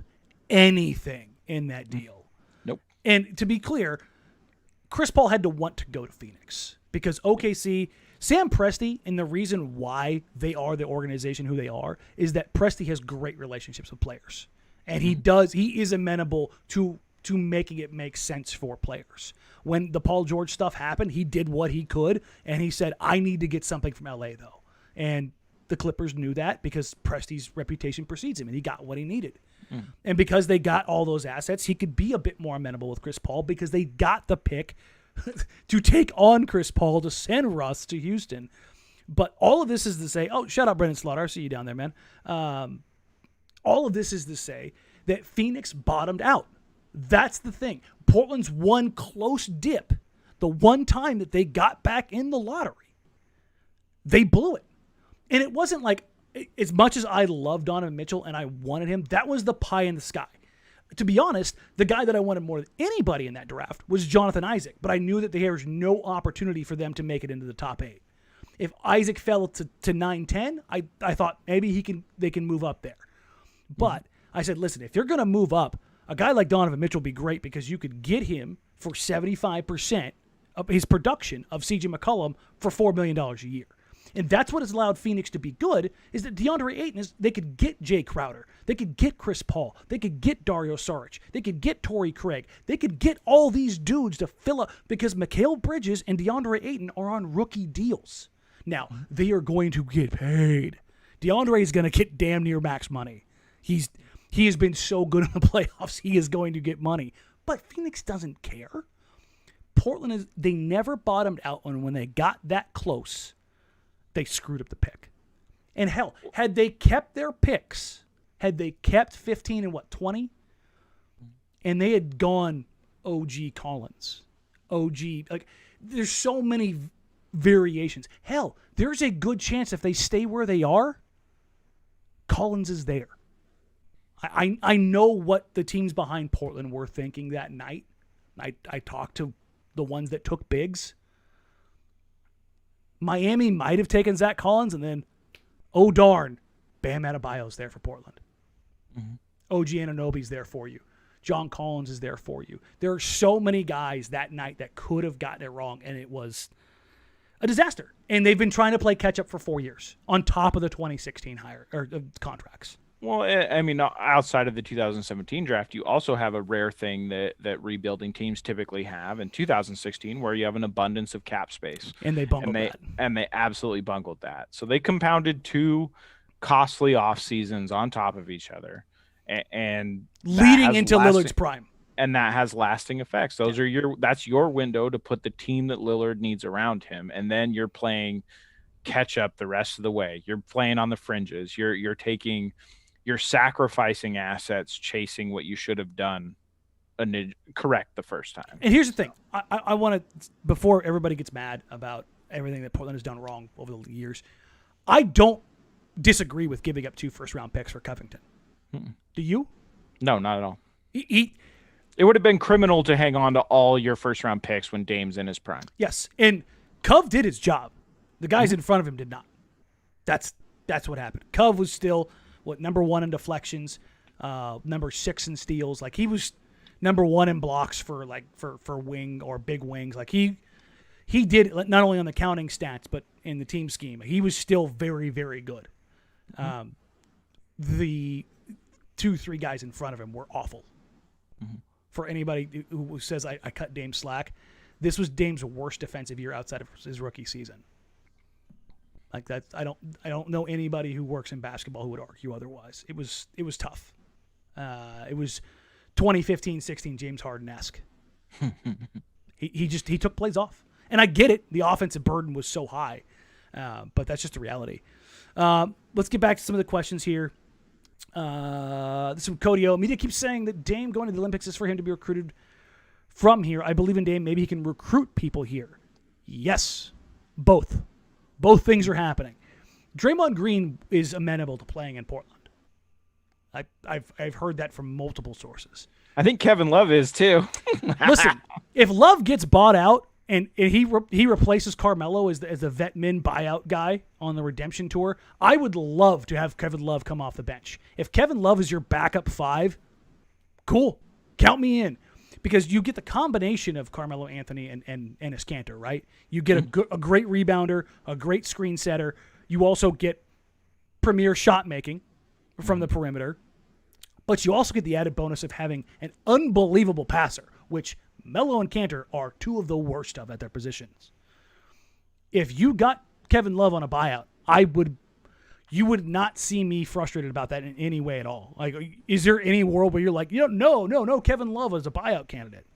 anything in that deal. Nope. And to be clear, Chris Paul had to want to go to Phoenix because OKC, Sam Presti, and the reason why they are the organization who they are is that Presti has great relationships with players. And he is amenable to making it make sense for players. When the Paul George stuff happened, he did what he could, and he said, I need to get something from LA, though. And the Clippers knew that because Presti's reputation precedes him, and he got what he needed. And because they got all those assets, he could be a bit more amenable with Chris Paul because they got the pick to take on Chris Paul to send Russ to Houston. But all of this is to say, oh, shut up, Brendan Slaughter. I see you down there, man. All of this is to say that Phoenix bottomed out. That's the thing. Portland's one close dip, the one time that they got back in the lottery, they blew it. And it wasn't like, as much as I loved Donovan Mitchell and I wanted him, that was the pie in the sky. To be honest, the guy that I wanted more than anybody in that draft was Jonathan Isaac, but I knew that there was no opportunity for them to make it into the top 8. If Isaac fell to 9-10, I thought maybe they can move up there. But I said, listen, if you're going to move up, a guy like Donovan Mitchell would be great because you could get him for 75% of his production of C.J. McCollum for $4 million a year. And that's what has allowed Phoenix to be good, is that DeAndre Ayton they could get Jay Crowder. They could get Chris Paul. They could get Dario Saric. They could get Torrey Craig. They could get all these dudes to fill up because Mikal Bridges and DeAndre Ayton are on rookie deals. Now, they are going to get paid. DeAndre is going to get damn near max money. He has been so good in the playoffs, he is going to get money. But Phoenix doesn't care. Portland they never bottomed out when they got that close. They screwed up the pick. And hell, had they kept their picks, had they kept 15 and 20, and they had gone OG Collins, there's so many variations. Hell, there's a good chance if they stay where they are, Collins is there. I know what the teams behind Portland were thinking that night. I talked to the ones that took bigs. Miami might have taken Zach Collins, and then, oh darn, Bam Adebayo's there for Portland. OG Anunoby's there for you. John Collins is there for you. There are so many guys that night that could have gotten it wrong, and it was a disaster. And they've been trying to play catch-up for 4 years on top of the 2016 contracts. Well, I mean, outside of the 2017 draft, you also have a rare thing that rebuilding teams typically have in 2016, where you have an abundance of cap space. And they bungled that. And they absolutely bungled that. So they compounded 2 costly off seasons on top of each other, and leading into Lillard's prime. And that has lasting effects. That's your window to put the team that Lillard needs around him, and then you're playing catch up the rest of the way. You're playing on the fringes. You're sacrificing assets, chasing what you should have done correct the first time. And here's the thing. I want to, before everybody gets mad about everything that Portland has done wrong over the years, I don't disagree with giving up 2 first-round picks for Covington. Do you? No, not at all. It would have been criminal to hang on to all your first-round picks when Dame's in his prime. Yes, and Cove did his job. The guys in front of him did not. That's what happened. Cove was still number 1 in deflections, number 6 in steals. Like, he was number 1 in blocks for wing or big wings. Like, he did not only on the counting stats but in the team scheme. He was still very, very good. The 2-3 guys in front of him were awful. For anybody who says I cut Dame slack, this was Dame's worst defensive year outside of his rookie season. Like that, I don't know anybody who works in basketball who would argue otherwise. It was tough. It was 2015-16 James Harden-esque. he took plays off, and I get it. The offensive burden was so high, but that's just the reality. Let's get back to some of the questions here. This is from Cody O. Media keeps saying that Dame going to the Olympics is for him to be recruited from here. I believe in Dame. Maybe he can recruit people here. Yes, both. Both things are happening. Draymond Green is amenable to playing in Portland. I've heard that from multiple sources. I think Kevin Love is too. Listen, if Love gets bought out and he replaces Carmelo as the vet min buyout guy on the redemption tour, I would love to have Kevin Love come off the bench. If Kevin Love is your backup 5, cool, count me in. Because you get the combination of Carmelo Anthony and a Cantor, right? You get a great rebounder, a great screen setter. You also get premier shot making from the perimeter. But you also get the added bonus of having an unbelievable passer, which Melo and Cantor are 2 of the worst of at their positions. If you got Kevin Love on a buyout, you would not see me frustrated about that in any way at all. Like, is there any world where you're like, no, Kevin Love is a buyout candidate?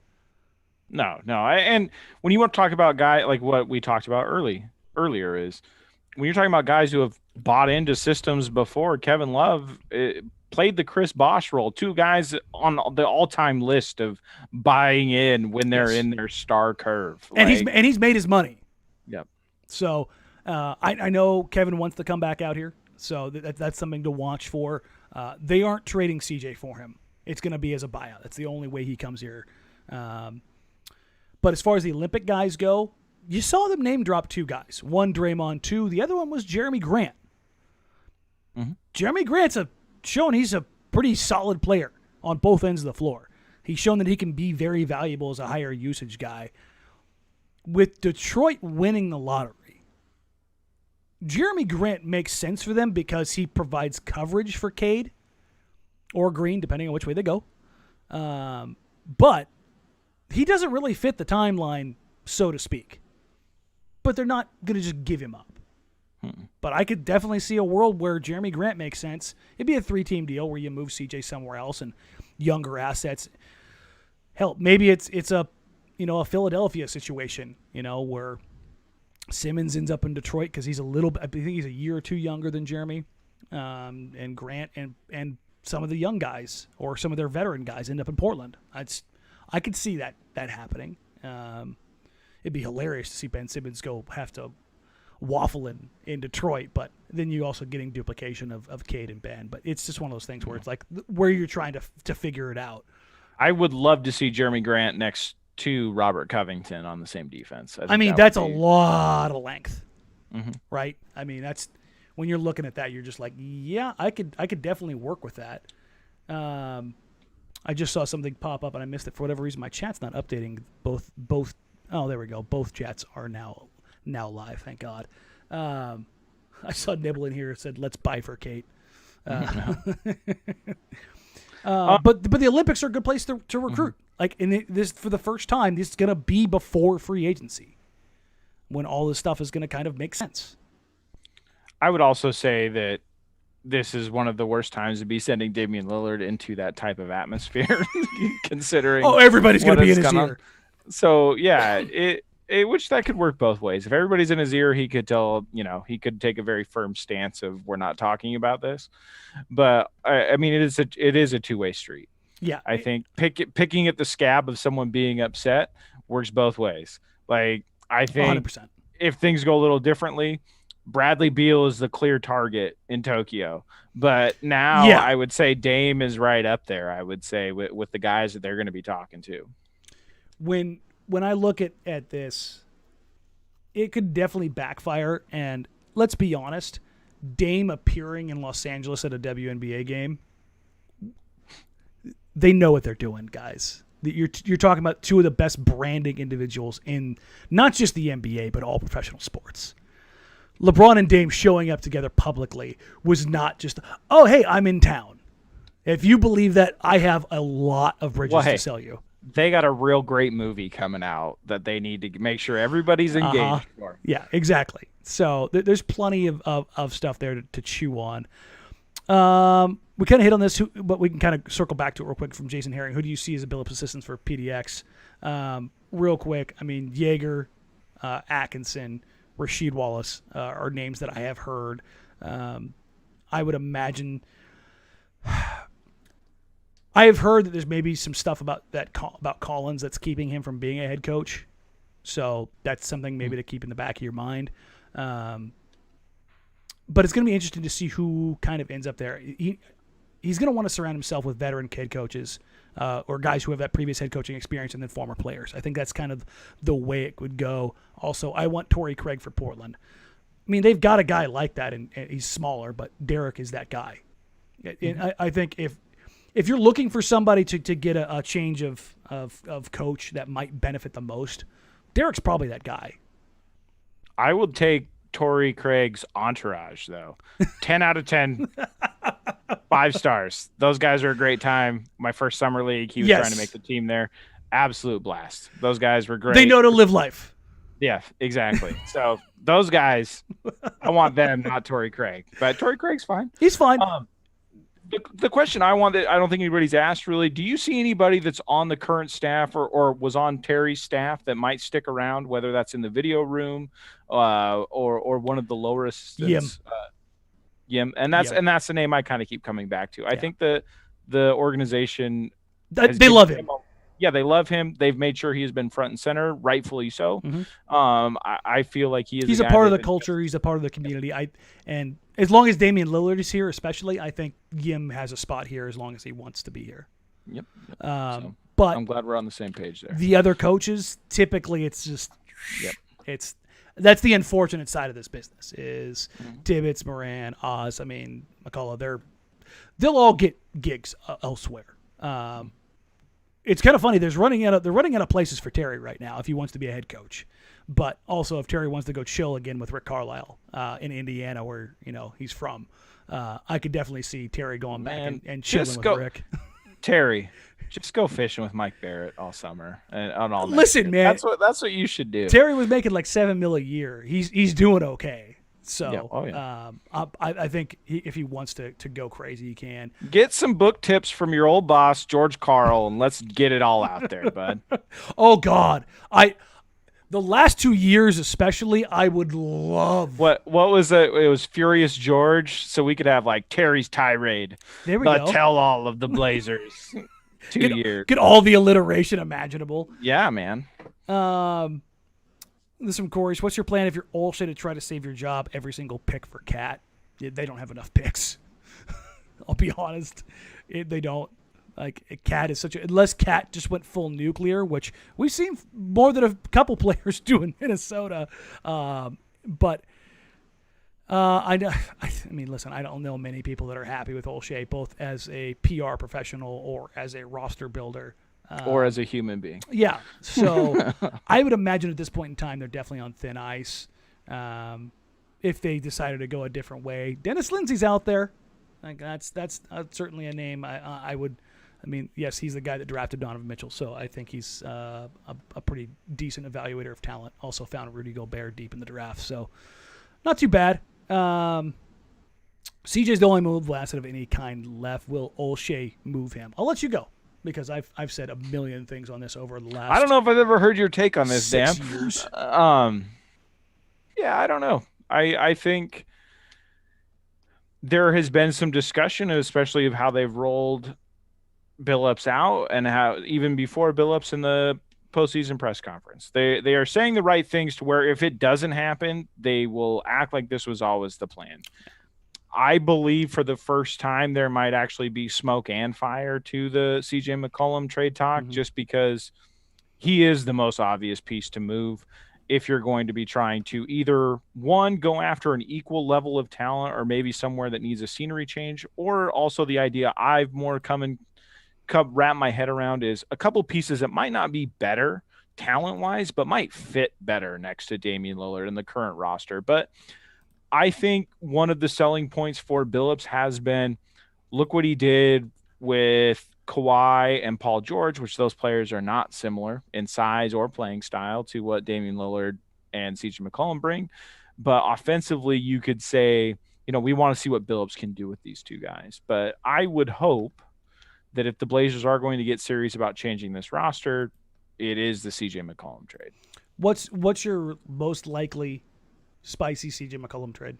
No. And when you want to talk about guy like what we talked about earlier is when you're talking about guys who have bought into systems before, Kevin Love played the Chris Bosh role. 2 guys on the all-time list of buying in when they're in their star curve. And he's made his money. Yep. So I know Kevin wants to come back out here. So that's something to watch for. They aren't trading CJ for him. It's going to be as a buyout. That's the only way he comes here. But as far as the Olympic guys go, you saw them name drop 2 guys. One, Draymond, 2. The other one was Jeremy Grant. Mm-hmm. Jeremy Grant's shown he's a pretty solid player on both ends of the floor. He's shown that he can be very valuable as a higher usage guy. With Detroit winning the lottery, Jeremy Grant makes sense for them because he provides coverage for Cade or Green, depending on which way they go. But he doesn't really fit the timeline, so to speak. But they're not going to just give him up. But I could definitely see a world where Jeremy Grant makes sense. It'd be a 3-team deal where you move CJ somewhere else and younger assets. Hell, maybe it's a Philadelphia situation, where Simmons ends up in Detroit because I think he's a year or 2 younger than Jeremy, and Grant and some of the young guys or some of their veteran guys end up in Portland. I could see that happening. It'd be hilarious to see Ben Simmons have to waffle in Detroit, but then you also getting duplication of Cade and Ben. But it's just one of those things where it's like where you're trying to figure it out. I would love to see Jeremy Grant next to Robert Covington on the same defense. I mean, that's a lot of length, right? I mean, that's when you're looking at that, you're just like, yeah, I could definitely work with that. I just saw something pop up and I missed it for whatever reason. My chat's not updating. Both. Oh, there we go. Both chats are now live. Thank God. I saw Nibble in here. It said, "Let's bifurcate." But the Olympics are a good place to recruit. Like this for the first time, this is going to be before free agency, when all this stuff is going to kind of make sense. I would also say that this is one of the worst times to be sending Damian Lillard into that type of atmosphere, considering. Oh, everybody's going to be in his ear. So yeah, which that could work both ways. If everybody's in his ear, he could he could take a very firm stance of we're not talking about this. But I mean, it is a 2-way street. Yeah, I think picking at the scab of someone being upset works both ways. Like I think 100%. If things go a little differently, Bradley Beal is the clear target in Tokyo. But now I would say Dame is right up there. I would say with the guys that they're going to be talking to. When I look at this, it could definitely backfire. And let's be honest, Dame appearing in Los Angeles at a WNBA game, they know what they're doing, guys. You're talking about 2 of the best branding individuals in not just the NBA, but all professional sports. LeBron and Dame showing up together publicly was not just, oh, hey, I'm in town. If you believe that, I have a lot of bridges to sell you. They got a real great movie coming out that they need to make sure everybody's engaged for. Yeah, exactly. So there's plenty of stuff there to chew on. We kind of hit on this, but we can kind of circle back to it real quick from Jason Herring. Who do you see as a Billups assistants for PDX? Real quick, I mean, Yeager, Atkinson, Rasheed Wallace are names that I have heard. I would imagine... I have heard that there's maybe some stuff about Collins that's keeping him from being a head coach. So that's something maybe to keep in the back of your mind. But it's going to be interesting to see who kind of ends up there. he's going to want to surround himself with veteran head coaches or guys who have that previous head coaching experience and then former players. I think that's kind of the way it would go. Also, I want Torrey Craig for Portland. I mean, they've got a guy like that, and he's smaller, but Derek is that guy. And I think if you're looking for somebody to get a change of coach that might benefit the most, Derek's probably that guy. I will take Torrey Craig's entourage, though. 10 out of 10. 5 stars. Those guys are a great time. My first summer league, he was trying to make the team there. Absolute blast. Those guys were great. They know to live life. Yeah, exactly. So those guys, I want them, not Torrey Craig. But Torrey Craig's fine. He's fine. The question I want that I don't think anybody's asked really, do you see anybody that's on the current staff or was on Terry's staff that might stick around, whether that's in the video room or one of the lower assistants? Yim. And that's the name I kind of keep coming back to. I think the organization they love him. Yeah, they love him. They've made sure he has been front and center, rightfully so. I feel like he's a part of the culture. He's a part of the community. And as long as Damian Lillard is here, especially, I think Yim has a spot here as long as he wants to be here. Yep. But I'm glad we're on the same page there. The other coaches, typically, it's just that's the unfortunate side of this business is Tibbetts, Moran, Oz. I mean, McCollum. They'll all get gigs elsewhere. It's kind of funny. They're running out of places for Terry right now if he wants to be a head coach, but also if Terry wants to go chill again with Rick Carlisle in Indiana, where he's from. I could definitely see Terry going back and chilling with Rick. Terry, just go fishing with Mike Barrett all summer and on all. Listen, man, that's what you should do. Terry was making like $7 million a year. He's doing okay. So I think if he wants to go crazy, he can. Get some book tips from your old boss, George Carl, and let's get it all out there, bud. Oh, God. The last 2 years especially, I would love. What was it? It was Furious George, so we could have like Terry's tirade. There we go. Tell all of the Blazers. 2 years. Get all the alliteration imaginable. Yeah, man. This is from Corey's. What's your plan if you're Olshey to try to save your job every single pick for Cat? They don't have enough picks. I'll be honest. They don't. Like, Cat is unless Cat just went full nuclear, which we've seen more than a couple players do in Minnesota. But I mean, listen, I don't know many people that are happy with Olshey, both as a PR professional or as a roster builder. Or as a human being. Yeah. So I would imagine at this point in time, they're definitely on thin ice. If they decided to go a different way, Dennis Lindsey's out there. Like that's certainly a name I would. I mean, yes, he's the guy that drafted Donovan Mitchell, so I think he's a pretty decent evaluator of talent. Also found Rudy Gobert deep in the draft, so not too bad. CJ's the only move lasted of any kind left. Will Olshey move him? I'll let you go. Because I've said a million things on this over the last. I don't know if I've ever heard your take on this, 6 Dan. years. Yeah, I don't know. I think there has been some discussion, especially of how they've rolled Billups out, and how even before Billups in the postseason press conference, they are saying the right things to where if it doesn't happen, they will act like this was always the plan. I believe for the first time there might actually be smoke and fire to the CJ McCollum trade talk, just because he is the most obvious piece to move if you're going to be trying to either, one, go after an equal level of talent or maybe somewhere that needs a scenery change, or also the idea I've more wrap my head around is a couple pieces that might not be better talent-wise, but might fit better next to Damian Lillard in the current roster. But I think one of the selling points for Billups has been, look what he did with Kawhi and Paul George, which those players are not similar in size or playing style to what Damian Lillard and CJ McCollum bring. But offensively, you could say, we want to see what Billups can do with these two guys. But I would hope that if the Blazers are going to get serious about changing this roster, it is the CJ McCollum trade. What's your most likely spicy CJ McCollum trade?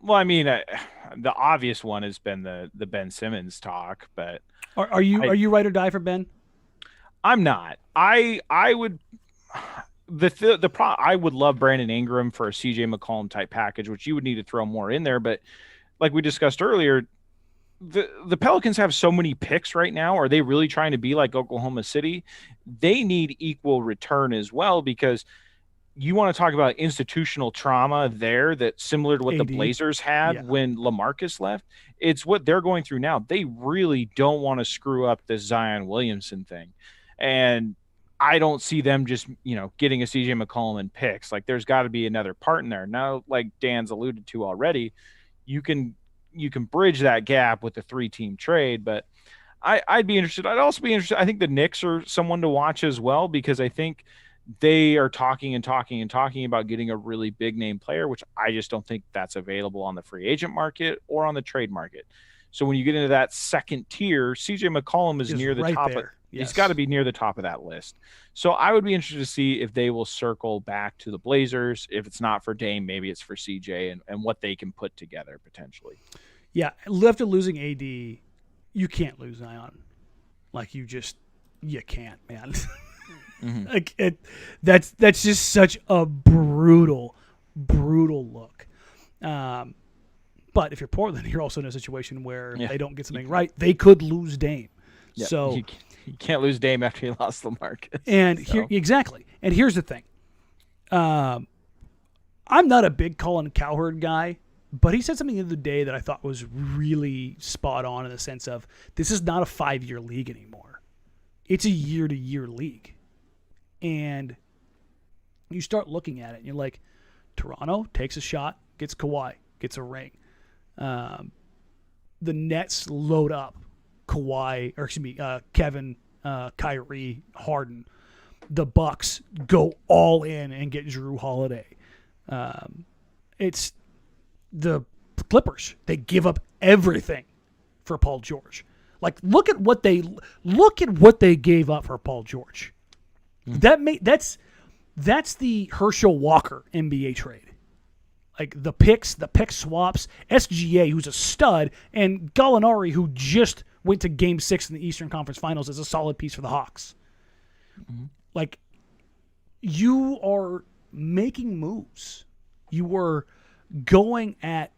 Well, I mean, the obvious one has been the Ben Simmons talk, but are you ride or die for Ben? I'm not. I would I would love Brandon Ingram for a CJ McCollum type package, which you would need to throw more in there, but like we discussed earlier, the Pelicans have so many picks right now. Are they really trying to be like Oklahoma City? They need equal return as well, because you want to talk about institutional trauma there that's similar to what the AD. Blazers had when LaMarcus left. It's what they're going through now. They really don't want to screw up this Zion Williamson thing. And I don't see them just, getting a CJ McCollum and picks. Like, there's got to be another part in there. Now, like Dan's alluded to already, you can bridge that gap with the 3-team trade, but I'd be interested. I'd also be interested. I think the Knicks are someone to watch as well, because I think they are talking about getting a really big name player, which I just don't think that's available on the free agent market or on the trade market. So when you get into that second tier, CJ McCollum is near the right top. there. He's got to be near the top of that list. So I would be interested to see if they will circle back to the Blazers. If it's not for Dame, maybe it's for CJ, and what they can put together potentially. Yeah, after losing AD, you can't lose Zion. Like, you can't, man. Mm-hmm. Like, that's just such a brutal look. But if you're Portland, you're also in a situation where they don't get something right. They could lose Dame. Yeah, so you can't lose Dame after you lost LaMarcus. And exactly. And here's the thing. I'm not a big Colin Cowherd guy, but he said something the other day that I thought was really spot on, in the sense of, this is not a 5-year league anymore. It's a year-to-year league. And you start looking at it, and you're like, Toronto takes a shot, gets Kawhi, gets a ring. The Nets load up Kevin, Kyrie, Harden. The Bucks go all in and get Drew Holiday. It's the Clippers. They give up everything for Paul George. Like, look at what they gave up for Paul George. That's the Herschel Walker NBA trade. Like, the pick swaps, SGA, who's a stud, and Gallinari, who just went to Game 6 in the Eastern Conference Finals, is a solid piece for the Hawks. Mm-hmm. Like, you are making moves. You are going at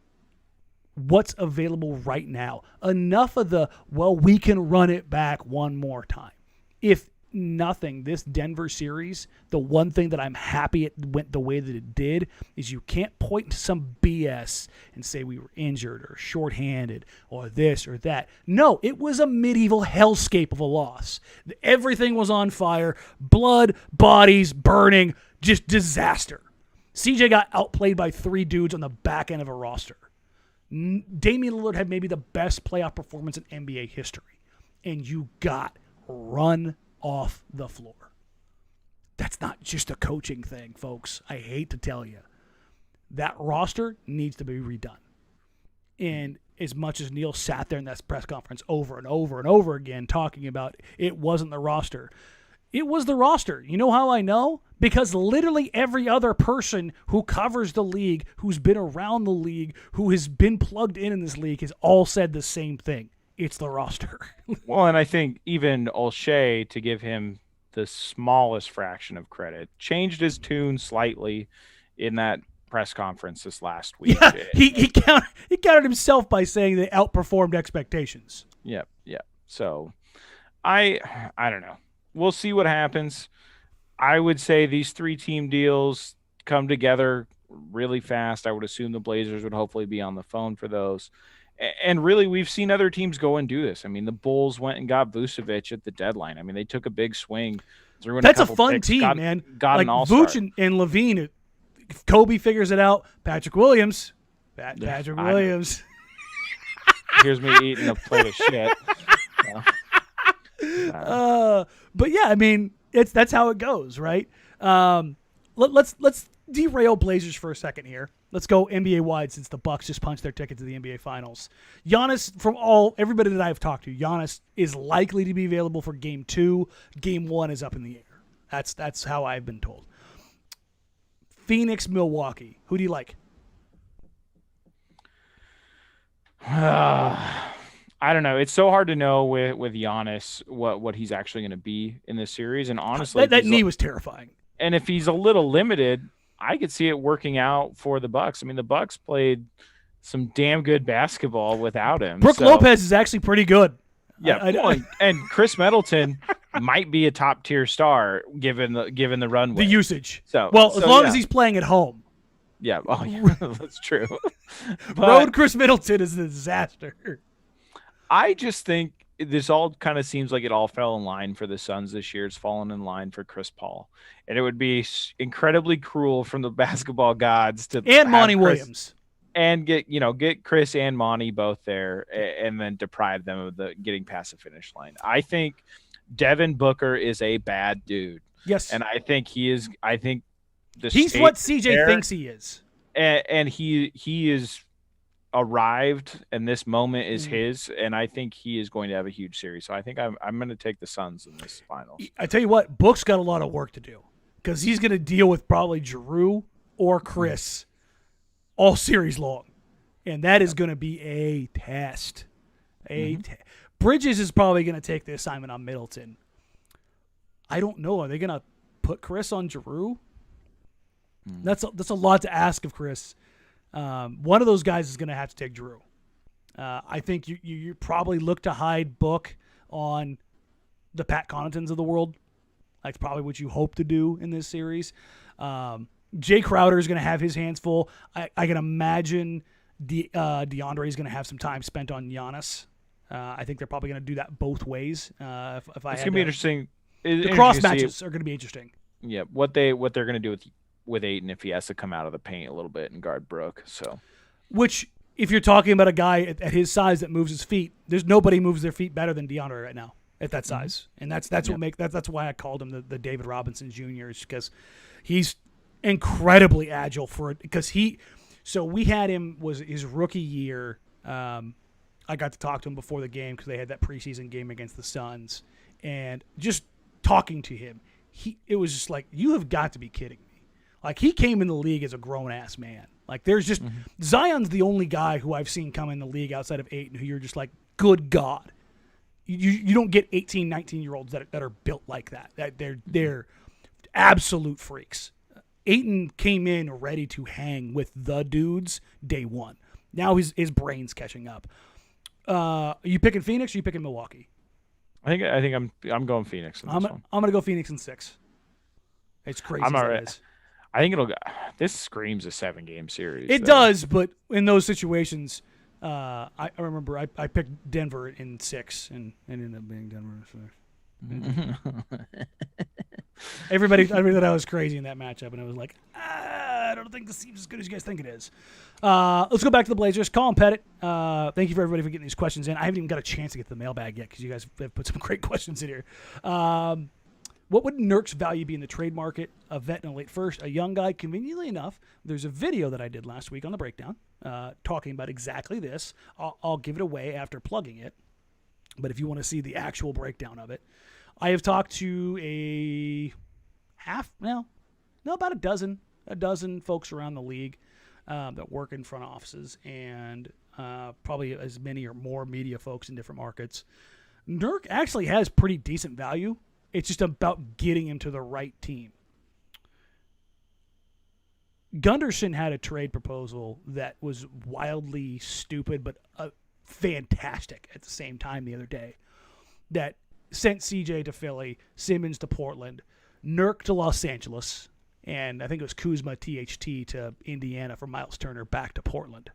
what's available right now. Enough of the, we can run it back one more time. If nothing, this Denver series, the one thing that I'm happy it went the way that it did is you can't point to some BS and say we were injured or shorthanded or this or that. No, it was a medieval hellscape of a loss. Everything was on fire, blood, bodies, burning, just disaster. CJ got outplayed by 3 dudes on the back end of a roster. Damian Lillard had maybe the best playoff performance in NBA history, and you got run off the floor. That's not just a coaching thing, folks. I hate to tell you. That roster needs to be redone. And as much as Neil sat there in that press conference over and over and over again talking about it wasn't the roster, it was the roster. You know how I know? Because literally every other person who covers the league, who's been around the league, who has been plugged in this league, has all said the same thing. It's the roster. Well, and I think even O'Shea, to give him the smallest fraction of credit, changed his tune slightly in that press conference this last week. Yeah, he counted himself by saying they outperformed expectations. Yep. So I don't know. We'll see what happens. I would say these 3-team deals come together really fast. I would assume the Blazers would hopefully be on the phone for those. And really, we've seen other teams go and do this. I mean, the Bulls went and got Vucevic at the deadline. I mean, they took a big swing. That's a fun team, man. Got like an all-star. Vooch and Levine. If Kobe figures it out, Patrick Williams. Williams. Here's me eating a plate of shit. But yeah, I mean, that's how it goes, right? Let's derail Blazers for a second here. Let's go NBA wide, since the Bucks just punched their ticket to the NBA Finals. Giannis, from everybody that I've talked to, Giannis is likely to be available for Game 2. Game 1 is up in the air. That's how I've been told. Phoenix, Milwaukee. Who do you like? I don't know. It's so hard to know with Giannis what he's actually going to be in this series. And honestly, that knee was terrifying. And if he's a little limited, I could see it working out for the Bucks. I mean, the Bucks played some damn good basketball without him. Brook So, Lopez is actually pretty good. yeah, and Chris Middleton might be a top tier star given the runway, the usage. So as long yeah. as he's playing at home. Yeah, oh yeah, that's true. Road Chris Middleton is a disaster. I just think this all kind of seems like it all fell in line for the Suns this year. It's fallen in line for Chris Paul, and it would be incredibly cruel from the basketball gods to and Monty Williams and get Chris and Monty both there, and then deprive them of getting past the finish line. I think Devin Booker is a bad dude. Yes, and I think he is. I think he's what CJ thinks he is, and he is arrived, and this moment is his, and I think he is going to have a huge series. So I think I'm going to take the Suns in this finals. I tell you what, Book's got a lot of work to do because he's going to deal with probably Jrue or Chris all series long, and that is going to be a test. Bridges is probably going to take the assignment on Middleton. I don't know. Are they going to put Chris on Jrue? That's a lot to ask of Chris. One of those guys is going to have to take Jrue. I think you probably look to hide Book on the Pat Connaughtons of the world. That's probably what you hope to do in this series. Jay Crowder is going to have his hands full. I can imagine DeAndre is going to have some time spent on Giannis. I think they're probably going to do that both ways. It's going to be interesting. The cross matches are going to be interesting. Yeah, what they're going to do with Ayton if he has to come out of the paint a little bit and guard Brook. So, which if you're talking about a guy at his size that moves his feet, there's nobody moves their feet better than DeAndre right now at that size, and that's that's why I called him the David Robinson Jr. is because he's incredibly agile because we had him was his rookie year. I got to talk to him before the game because they had that preseason game against the Suns, and just talking to him, it was just like, you have got to be kidding me. Like, he came in the league as a grown-ass man. Like, there's just Zion's the only guy who I've seen come in the league outside of Ayton who you're just like, good God. You don't get 18, 19-year-olds that are built like that. They're absolute freaks. Ayton came in ready to hang with the dudes day one. Now his brain's catching up. Are you picking Phoenix or are you picking Milwaukee? I think I'm going Phoenix in this one. I'm going to go Phoenix in 6. It's crazy. I'm all right. I think this screams a 7-game series. It does, but in those situations, I remember I picked Denver in 6 and ended up being Denver in 6. Everybody thought I was crazy in that matchup, and I was like, I don't think this team's as good as you guys think it is. Let's go back to the Blazers. Colin Pettit, thank you for everybody for getting these questions in. I haven't even got a chance to get to the mailbag yet because you guys have put some great questions in here. What would Nurk's value be in the trade market? A vet and a late first, a young guy. Conveniently enough, there's a video that I did last week on the breakdown talking about exactly this. I'll give it away after plugging it. But if you want to see the actual breakdown of it, I have talked to about a dozen folks around the league that work in front offices and probably as many or more media folks in different markets. Nurk actually has pretty decent value. It's just about getting him to the right team. Gunderson had a trade proposal that was wildly stupid but fantastic at the same time the other day that sent CJ to Philly, Simmons to Portland, Nurk to Los Angeles, and I think it was Kuzma THT to Indiana for Miles Turner back to Portland.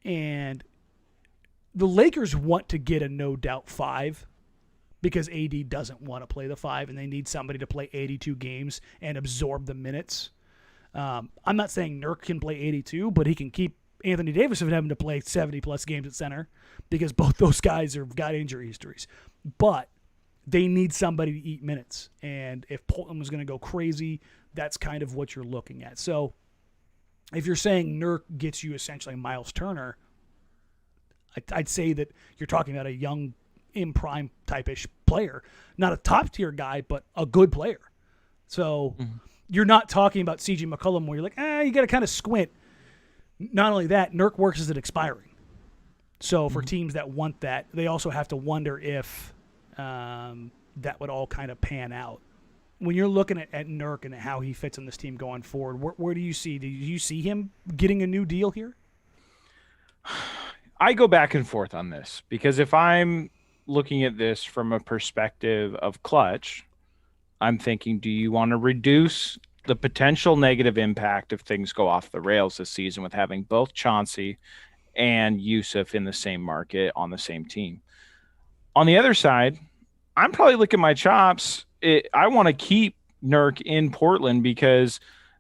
And the Lakers want to get a no-doubt 5 because AD doesn't want to play the 5, and they need somebody to play 82 games and absorb the minutes. I'm not saying Nurk can play 82, but he can keep Anthony Davis from having to play 70-plus games at center because both those guys have got injury histories. But they need somebody to eat minutes. And if Portland was going to go crazy, that's kind of what you're looking at. So if you're saying Nurk gets you essentially Miles Turner, I'd say that you're talking about a young, in-prime type-ish player. Not a top-tier guy, but a good player. So you're not talking about C.J. McCollum where you're like, you got to kind of squint. Not only that, Nurk works as it expiring. So for teams that want that, they also have to wonder if that would all kind of pan out. When you're looking at Nurk and how he fits in this team going forward, where do you see? Do you see him getting a new deal here? I go back and forth on this because if I'm looking at this from a perspective of clutch, I'm thinking, do you want to reduce the potential negative impact if things go off the rails this season with having both Chauncey and Yusuf in the same market on the same team? On the other side, I'm probably licking my chops. I want to keep Nurk in Portland because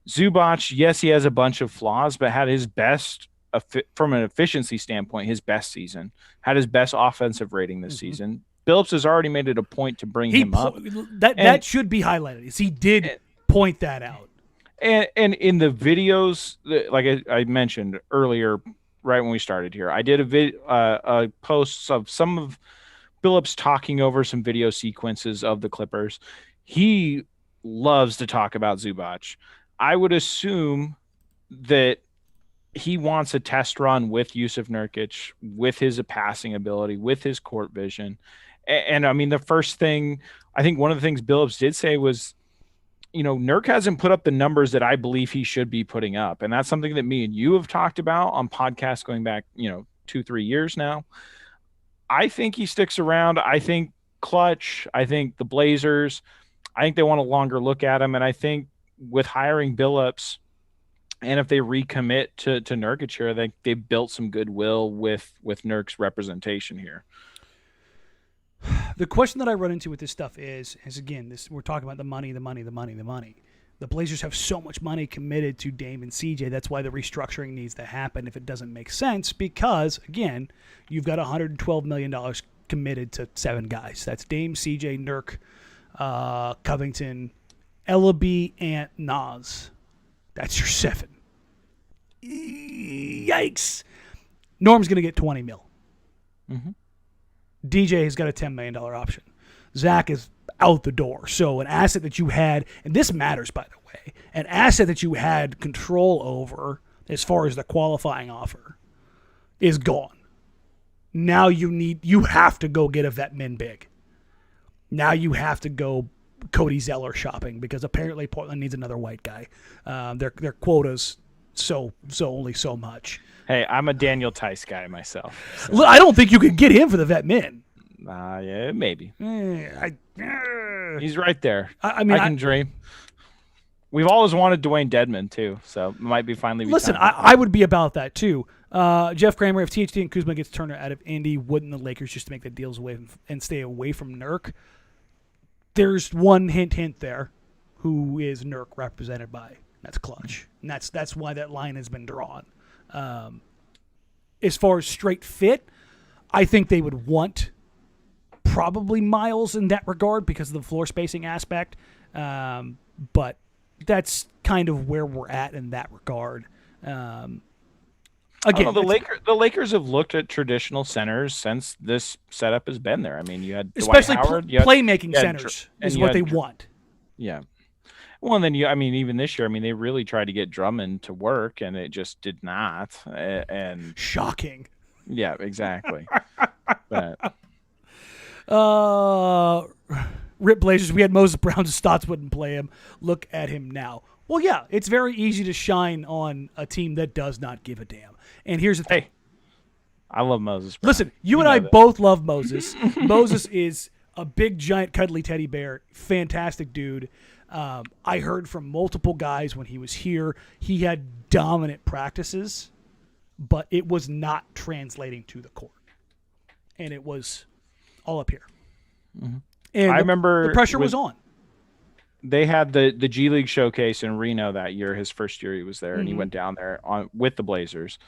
Zubac, yes, he has a bunch of flaws, but had his best, from an efficiency standpoint, his best season, had his best offensive rating this season. Billups has already made it a point to bring him up. That should be highlighted. Is he did point that out. And in the videos, like I mentioned earlier, right when we started here, I did a post of some of Billups talking over some video sequences of the Clippers. He loves to talk about Zubac. I would assume that he wants a test run with Yusuf Nurkic, with his passing ability, with his court vision. And I mean, the first thing, I think one of the things Billups did say was, Nurk hasn't put up the numbers that I believe he should be putting up. And that's something that me and you have talked about on podcasts going back, 2-3 years now. I think he sticks around. I think clutch. I think the Blazers, I think they want a longer look at him. And I think with hiring Billups, and if they recommit to Nurkic here, I think they've built some goodwill with Nurk's representation here. The question that I run into with this stuff is again, we're talking about the money. The Blazers have so much money committed to Dame and CJ. That's why the restructuring needs to happen if it doesn't make sense because, again, you've got $112 million committed to 7 guys. That's Dame, CJ, Nurk, Covington, Ellaby, and Nas. That's your 7. Yikes. Norm's going to get $20 million. Mm-hmm. DJ has got a $10 million option. Zach is out the door. So an asset that you had, and this matters, by the way, an asset that you had control over as far as the qualifying offer is gone. Now you have to go get a vet min big. Now you have to go Cody Zeller shopping because apparently Portland needs another white guy. Their quota's so only so much. Hey, I'm a Daniel Tice guy myself. So. Look, I don't think you could get him for the vet min. Yeah, maybe. He's right there. I mean, I can dream. We've always wanted Dwayne Dedmon too, so it might be finally. Listen, I would be about that too. Jeff Kramer, if THT and Kuzma gets Turner out of Indy, wouldn't the Lakers just make the deals away and stay away from Nurk? There's one hint there, who is Nurk represented by. That's clutch, and that's why that line has been drawn. As far as straight fit, I think they would want probably Miles in that regard because of the floor spacing aspect. But that's kind of where we're at in that regard. Again, the Lakers have looked at traditional centers since this setup has been there. I mean, you had especially Dwight Howard, playmaking centers is what they want. Yeah. Well, and then even this year, they really tried to get Drummond to work, and it just did not. And shocking. Yeah, exactly. But. Rip Blazers. We had Moses Brown. Stotts wouldn't play him. Look at him now. Well, yeah, it's very easy to shine on a team that does not give a damn. And here's the thing. Hey, I love Moses Brown. Listen, you and I both love Moses. Moses is a big, giant, cuddly teddy bear. Fantastic dude. I heard from multiple guys when he was here. He had dominant practices, but it was not translating to the court. And it was all up here. Mm-hmm. And I remember the pressure was on. They had the G League showcase in Reno that year, his first year he was there, and he went down there with the Blazers,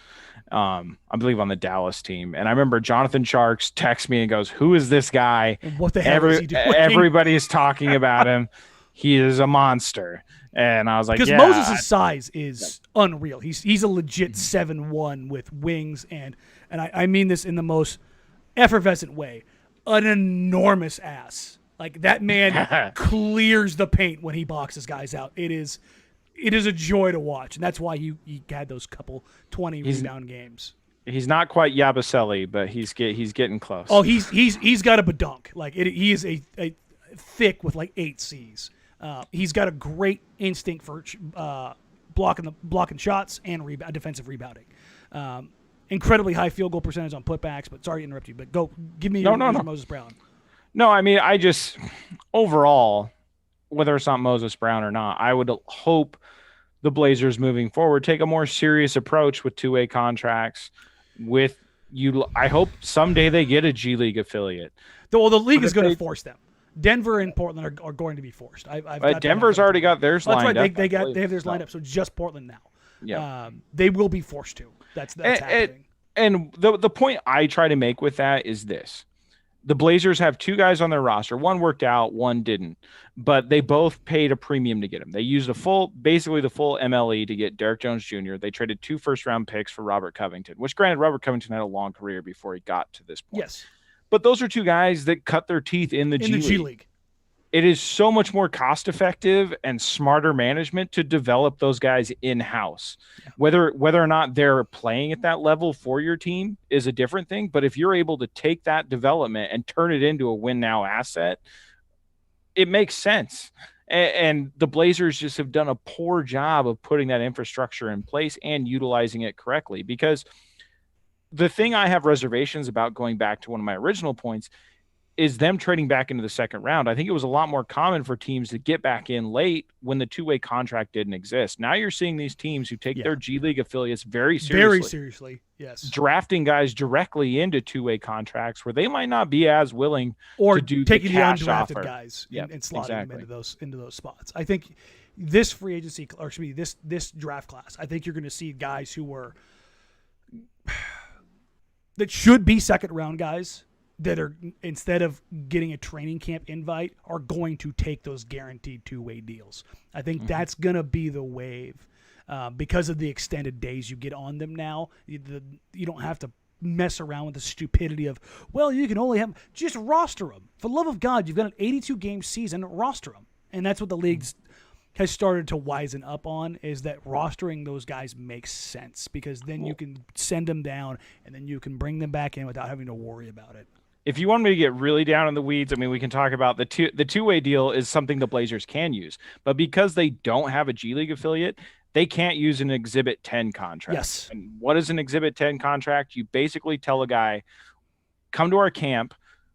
I believe on the Dallas team. And I remember Jonathan Sharks texts me and goes, "Who is this guy? What the hell is he doing?" Everybody's talking about him. He is a monster. And I was like, because yeah, Moses' size is unreal. He's a legit 7'1" with wings, and I mean this in the most effervescent way. An enormous ass. Like, that man clears the paint when he boxes guys out. It is a joy to watch, and that's why he had those couple 20 rebound games. He's not quite Yabusele, but he's getting close. Oh, he's got a badunk. Like, he is a thick with like 8 C's. He's got a great instinct for blocking shots and defensive rebounding. And incredibly high field goal percentage on putbacks. But sorry to interrupt you, but go give me your Moses Brown. No, I mean, I just overall, whether it's not Moses Brown or not, I would hope the Blazers moving forward take a more serious approach with two-way contracts. I hope someday they get a G League affiliate. Well, the league is going to force them. Denver and Portland are going to be forced. Denver's already got theirs lined up. They have theirs lined up. So just Portland now. Yeah, they will be forced to. That's happening. And the point I try to make with that is this. The Blazers have two guys on their roster. One worked out, one didn't. But they both paid a premium to get him. They used basically the full MLE to get Derrick Jones Jr. They traded 2 first-round picks for Robert Covington, which granted Robert Covington had a long career before he got to this point. Yes. But those are two guys that cut their teeth in the G League. It is so much more cost-effective and smarter management to develop those guys in-house. Yeah. Whether or not they're playing at that level for your team is a different thing. But if you're able to take that development and turn it into a win-now asset, it makes sense. And the Blazers just have done a poor job of putting that infrastructure in place and utilizing it correctly. Because the thing I have reservations about, going back to one of my original points, is them trading back into the second round. I think it was a lot more common for teams to get back in late when the two-way contract didn't exist. Now you're seeing these teams who take their G League affiliates very seriously, yes, drafting guys directly into two-way contracts where they might not be as willing to do taking the cash undrafted offer. Guys and slotting them into those spots. I think this free agency, or excuse me, this draft class, I think you're going to see guys who were that should be second round guys that are, instead of getting a training camp invite, are going to take those guaranteed two-way deals. I think that's going to be the wave because of the extended days you get on them now. You don't have to mess around with the stupidity of, well, you can only have – just roster them. For the love of God, you've got an 82-game season, roster them. And that's what the league has started to wisen up on, is that rostering those guys makes sense, because then you can send them down and then you can bring them back in without having to worry about it. If you want me to get really down in the weeds, I mean, we can talk about the two-way deal is something the Blazers can use. But because they don't have a G League affiliate, they can't use an Exhibit 10 contract. Yes. And what is an Exhibit 10 contract? You basically tell a guy, come to our camp,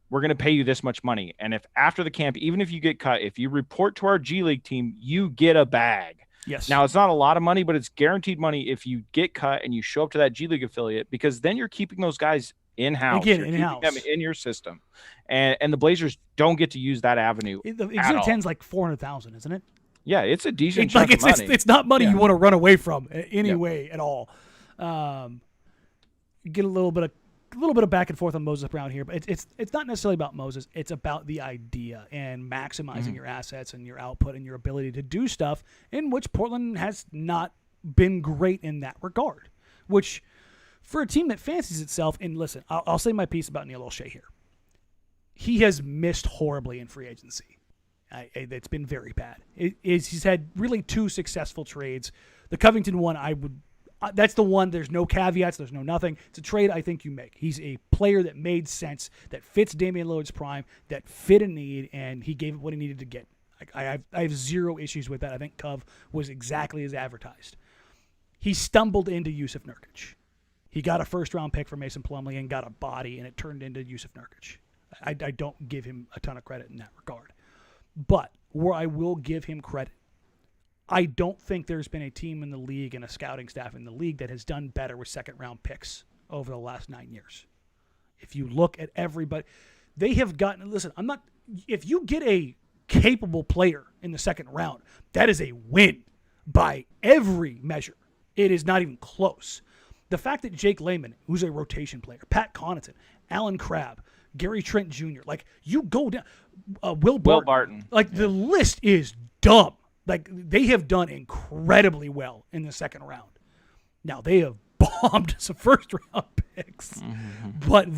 we're going to pay you this much money. And if after the camp, even if you get cut, if you report to our G League team, you get a bag. Yes. Now, it's not a lot of money, but it's guaranteed money if you get cut and you show up to that G League affiliate, because then you're keeping those guys in-house. Again, in-house. Them in your system. And the Blazers don't get to use that avenue. The Exhibit 10's like $400,000, isn't it? Yeah, it's a decent chunk of money. It's not money you want to run away from any way at all. Get a little bit of back and forth on Moses Brown here, but it's not necessarily about Moses. It's about the idea and maximizing your assets and your output and your ability to do stuff, in which Portland has not been great in that regard, which for a team that fancies itself, and listen, I'll say my piece about Neil Olshey here. He has missed horribly in free agency. It's been very bad. He's had really 2 successful trades. The Covington one, that's the one, there's no caveats, there's no nothing. It's a trade I think you make. He's a player that made sense, that fits Damian Lillard's prime, that fit a need, and he gave it what he needed to get. I have zero issues with that. I think Cov was exactly as advertised. He stumbled into Yusuf Nurkic. He got a first-round pick for Mason Plumlee and got a body, and it turned into Yusuf Nurkic. I don't give him a ton of credit in that regard. But where I will give him credit, I don't think there's been a team in the league and a scouting staff in the league that has done better with second-round picks over the last 9 years. If you look at everybody, they have gotten – listen, if you get a capable player in the second round, that is a win by every measure. It is not even close. The fact that Jake Layman, who's a rotation player, Pat Connaughton, Alan Crabb, Gary Trent Jr., like, you go down, Will Barton. Like, the list is dumb. Like, they have done incredibly well in the second round. Now, they have bombed some first-round picks, but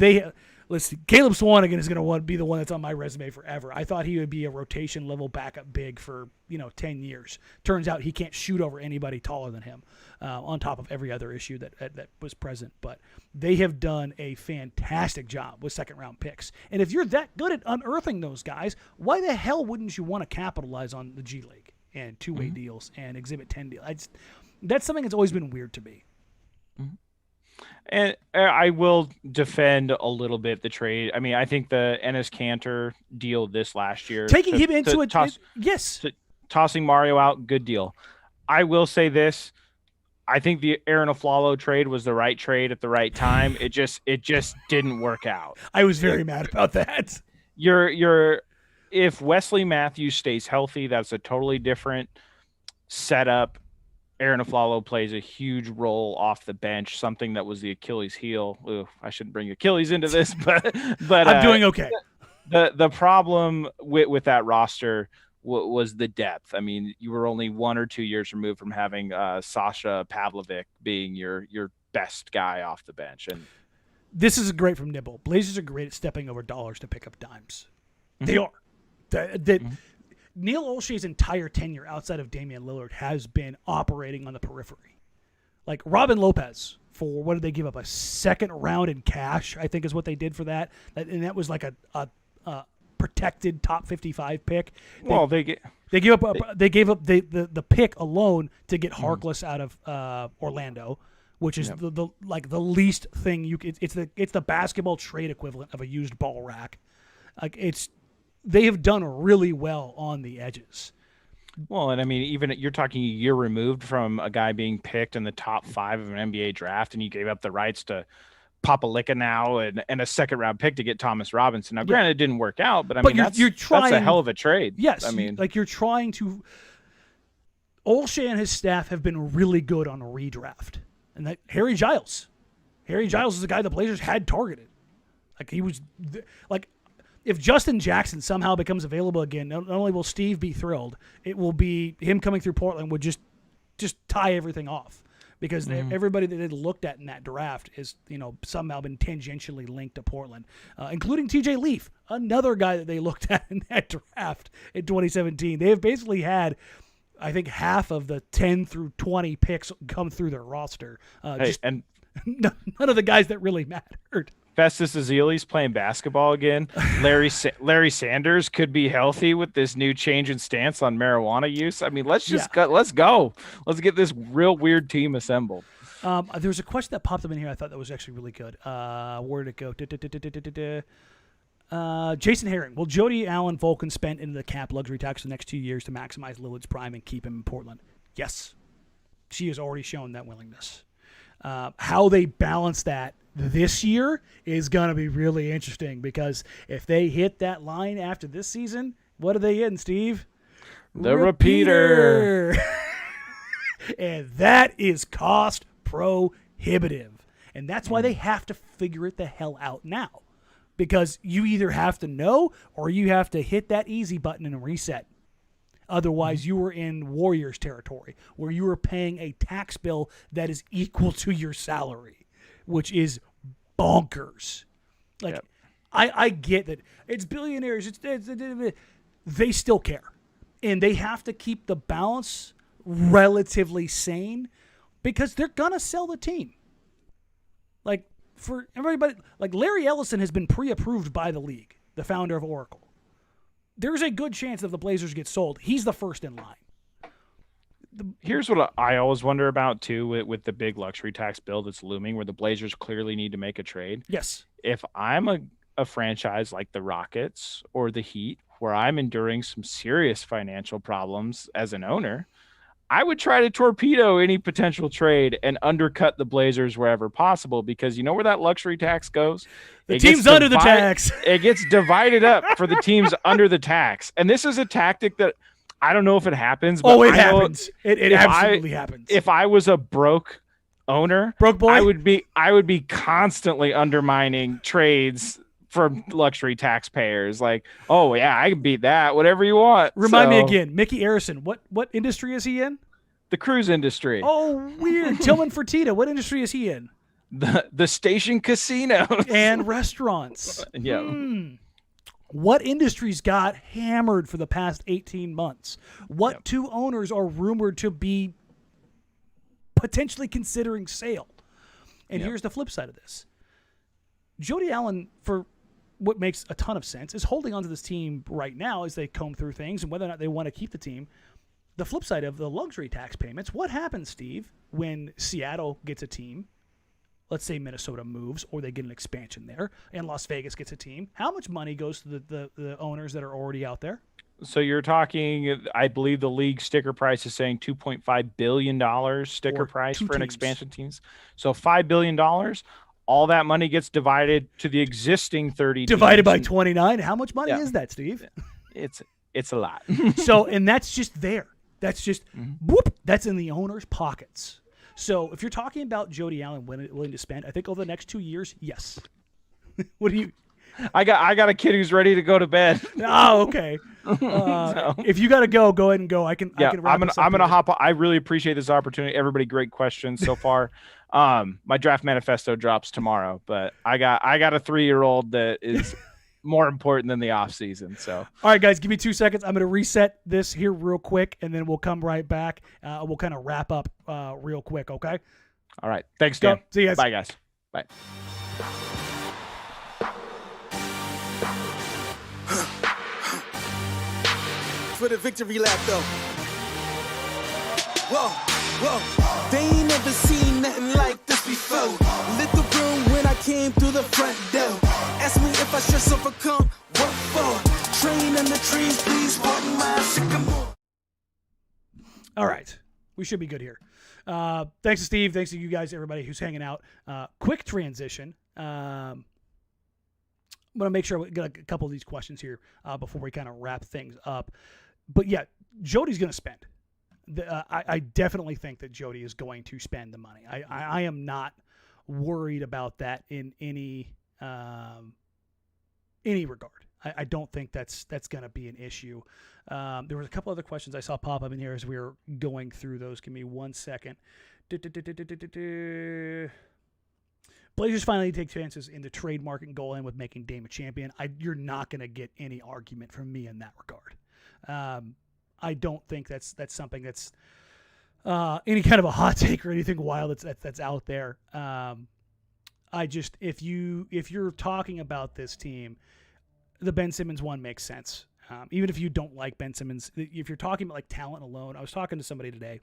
listen, Caleb Swanigan is going to be the one that's on my resume forever. I thought he would be a rotation-level backup big for 10 years. Turns out he can't shoot over anybody taller than him, on top of every other issue that was present. But they have done a fantastic job with second-round picks. And if you're that good at unearthing those guys, why the hell wouldn't you want to capitalize on the G League and two-way deals and Exhibit 10 deals? That's something that's always been weird to me. And I will defend a little bit the trade. I mean, I think the Enes Kanter deal this last year, Taking him into it, yes. Tossing Mario out, good deal. I will say this. I think the Aaron Aflalo trade was the right trade at the right time. It just didn't work out. I was very mad about that. If Wesley Matthews stays healthy, that's a totally different setup. Aaron Aflalo plays a huge role off the bench, something that was the Achilles heel. Ooh, I shouldn't bring Achilles into this, but I'm doing okay. The problem with that roster was the depth. I mean, you were only 1 or 2 years removed from having Sasha Pavlovic being your best guy off the bench. And this is great from Nibble. Blazers are great at stepping over dollars to pick up dimes. They are. Neil Olshey's entire tenure outside of Damian Lillard has been operating on the periphery. Like Robin Lopez, for what did they give up? A second round in cash, I think is what they did for that. And that was like a protected top 55 pick. They gave up the pick alone to get Harkless out of Orlando, which is the least thing you could. It's the basketball trade equivalent of a used ball rack. They have done really well on the edges. Well, and I mean, even you're talking a year removed from a guy being picked in the top 5 of an NBA draft, and you gave up the rights to Papalicka now and a second round pick to get Thomas Robinson. Now, granted, it didn't work out, but that's a hell of a trade. Yes, I mean, you're trying to. Olshey and his staff have been really good on a redraft, and that Harry Giles is the guy the Blazers had targeted. Like he was like. If Justin Jackson somehow becomes available again, not only will Steve be thrilled, it will be him coming through Portland would just tie everything off because everybody that they looked at in that draft is somehow been tangentially linked to Portland, including TJ Leaf, another guy that they looked at in that draft in 2017. They have basically had, I think, half of the 10 through 20 picks come through their roster. And none of the guys that really mattered. Festus Ezeli's playing basketball again. Larry Sanders could be healthy with this new change in stance on marijuana use. I mean, let's go. Let's get this real weird team assembled. There was a question that popped up in here I thought that was actually really good. Where did it go? Jason Herring. Will Jody Allen Vulcan spend into the cap luxury tax the next 2 years to maximize Lillard's prime and keep him in Portland? Yes. She has already shown that willingness. How they balance that this year is going to be really interesting because if they hit that line after this season, what are they hitting, Steve? The repeater. And that is cost prohibitive. And that's why they have to figure it the hell out now because you either have to know or you have to hit that easy button and reset. Otherwise, you were in Warriors territory where you were paying a tax bill that is equal to your salary, which is bonkers. Like, I get that it's billionaires. They still care. And they have to keep the balance relatively sane because they're going to sell the team. Like, for everybody, like Larry Ellison has been pre-approved by the league, the founder of Oracle. There's a good chance that if the Blazers get sold, he's the first in line. Here's what I always wonder about, too, with the big luxury tax bill that's looming where the Blazers clearly need to make a trade. Yes. If I'm a franchise like the Rockets or the Heat, where I'm enduring some serious financial problems as an owner, I would try to torpedo any potential trade and undercut the Blazers wherever possible because you know where that luxury tax goes? The team's under the tax. It gets divided up for the teams under the tax. And this is a tactic that I don't know if it happens. But it happens. It absolutely happens. If I was a broke owner, broke boy, I would be constantly undermining trades for luxury taxpayers. Like, oh yeah, I can beat that. Whatever you want. Remind me again, Mickey Arison. What industry is he in? The cruise industry. Oh, weird. Tillman Fertitta. What industry is he in? The station casinos and restaurants. Yeah. What industries got hammered for the past 18 months? What two owners are rumored to be potentially considering sale? And here's the flip side of this. Jody Allen, for what makes a ton of sense, is holding onto this team right now as they comb through things and whether or not they want to keep the team. The flip side of the luxury tax payments, what happens, Steve, when Seattle gets a team let's say Minnesota moves or they get an expansion there and Las Vegas gets a team, how much money goes to the owners that are already out there? So you're talking, I believe the league sticker price is saying $2.5 billion sticker For price two for an teams. expansion teams. So $5 billion, all that money gets divided to the existing 30 Divided teams. by 29. How much money is that, Steve? It's a lot. So, and that's just there. That's just, whoop, that's in the owner's pockets. So if you're talking about Jody Allen willing to spend, I think over the next 2 years, yes. What do you... I got a kid who's ready to go to bed. Oh, okay. If you got to go ahead and go. I can wrap this up I'm gonna here. hop on. I really appreciate this opportunity. Everybody, great questions so far. My draft manifesto drops tomorrow, but I got a 3-year-old that is more important than the off season. So All right, guys, give me 2 seconds. I'm going to reset this here real quick, and then we'll come right back. We'll kind of wrap up real quick, okay? all right, thanks, Go. Dan. See you guys. Bye, guys. Bye. For the victory lap, though. Whoa. They ain't never seen nothing like this before. Lit the room when I came through the front door. Ask me if I should overcome. What for? Train in the trees, please walk my sycamore. All right. We should be good here. Thanks to Steve. Thanks to you guys, everybody who's hanging out. Quick transition. I'm going to make sure we get a couple of these questions here before we kind of wrap things up. But yeah, Jody's going to spend. I definitely think that Jody is going to spend the money. I am not worried about that in any regard. I don't think that's going to be an issue. There was a couple other questions I saw pop up in here as we were going through those. Give me 1 second. Blazers finally take chances in the trade market and go in with making Dame a champion. You're not going to get any argument from me in that regard. I don't think that's something that's any kind of a hot take or anything wild that's out there. If you're talking about this team, the Ben Simmons one makes sense. Even if you don't like Ben Simmons, if you're talking about like talent alone, I was talking to somebody today,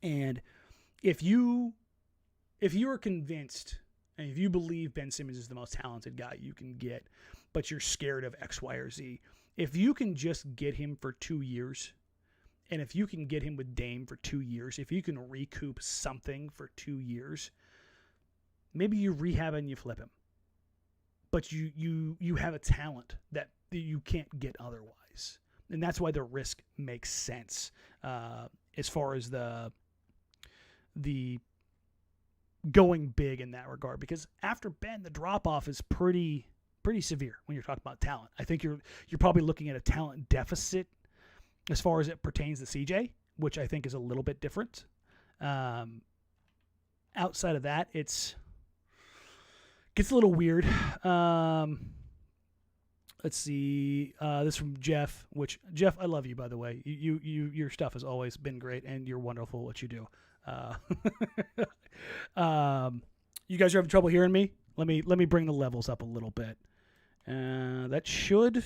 and if you are convinced and if you believe Ben Simmons is the most talented guy you can get, but you're scared of X, Y, or Z, if you can just get him for 2 years, and if you can get him with Dame for 2 years, if you can recoup something for 2 years, maybe you rehab and you flip him. But you have a talent that you can't get otherwise. And that's why the risk makes sense as far as the going big in that regard. Because after Ben, the drop-off is pretty severe when you're talking about talent. I think you're probably looking at a talent deficit as far as it pertains to CJ, which I think is a little bit different. Outside of that, gets a little weird. Let's see. This from Jeff, which Jeff, I love you, by the way. Your stuff has always been great, and you're wonderful at what you do. You guys are having trouble hearing me? Let me bring the levels up a little bit. That should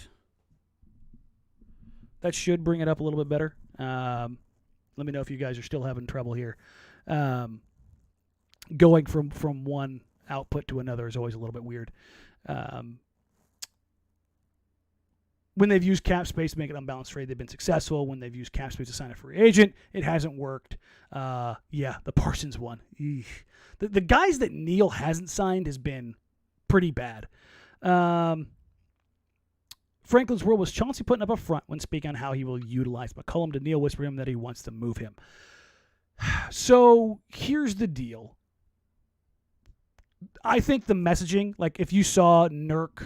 bring it up a little bit better. Let me know if you guys are still having trouble here. Going from one output to another is always a little bit weird. When they've used cap space to make an unbalanced trade, they've been successful. When they've used cap space to sign a free agent, it hasn't worked. The Parsons one. Eesh. The guys that Neal hasn't signed has been pretty bad. Franklin's World was Chauncey putting up a front when speaking on how he will utilize McCollum. To Neal whisper him that he wants to move him. So here's the deal. I think the messaging, like if you saw Nurk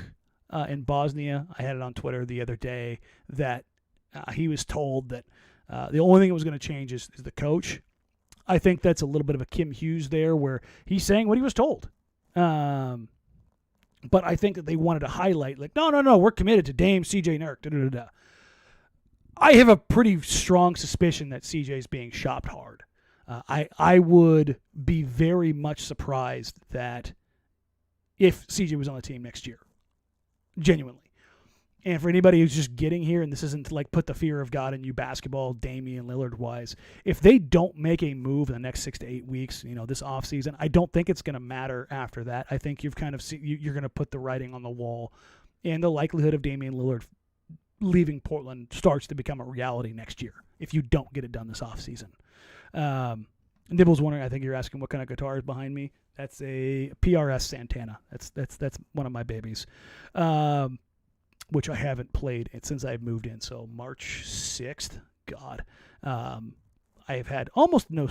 in Bosnia, I had it on Twitter the other day, that he was told that the only thing that was going to change is the coach. I think that's a little bit of a Kim Hughes there where he's saying what he was told. But I think that they wanted to highlight, like, no, we're committed to Dame, CJ, Nurk, da-da-da-da. I have a pretty strong suspicion that CJ is being shopped hard. I would be very much surprised that if CJ was on the team next year, genuinely. And for anybody who's just getting here, and this isn't to like put the fear of God in you basketball, Damian Lillard wise, if they don't make a move in the next 6 to 8 weeks, this offseason, I don't think it's going to matter after that. I think you've kind of you're going to put the writing on the wall, and the likelihood of Damian Lillard leaving Portland starts to become a reality next year if you don't get it done this offseason. Nibble's wondering, I think you're asking what kind of guitar is behind me. That's a PRS Santana. That's one of my babies. Which I haven't played since I've moved in. So March 6th, God, I've had almost no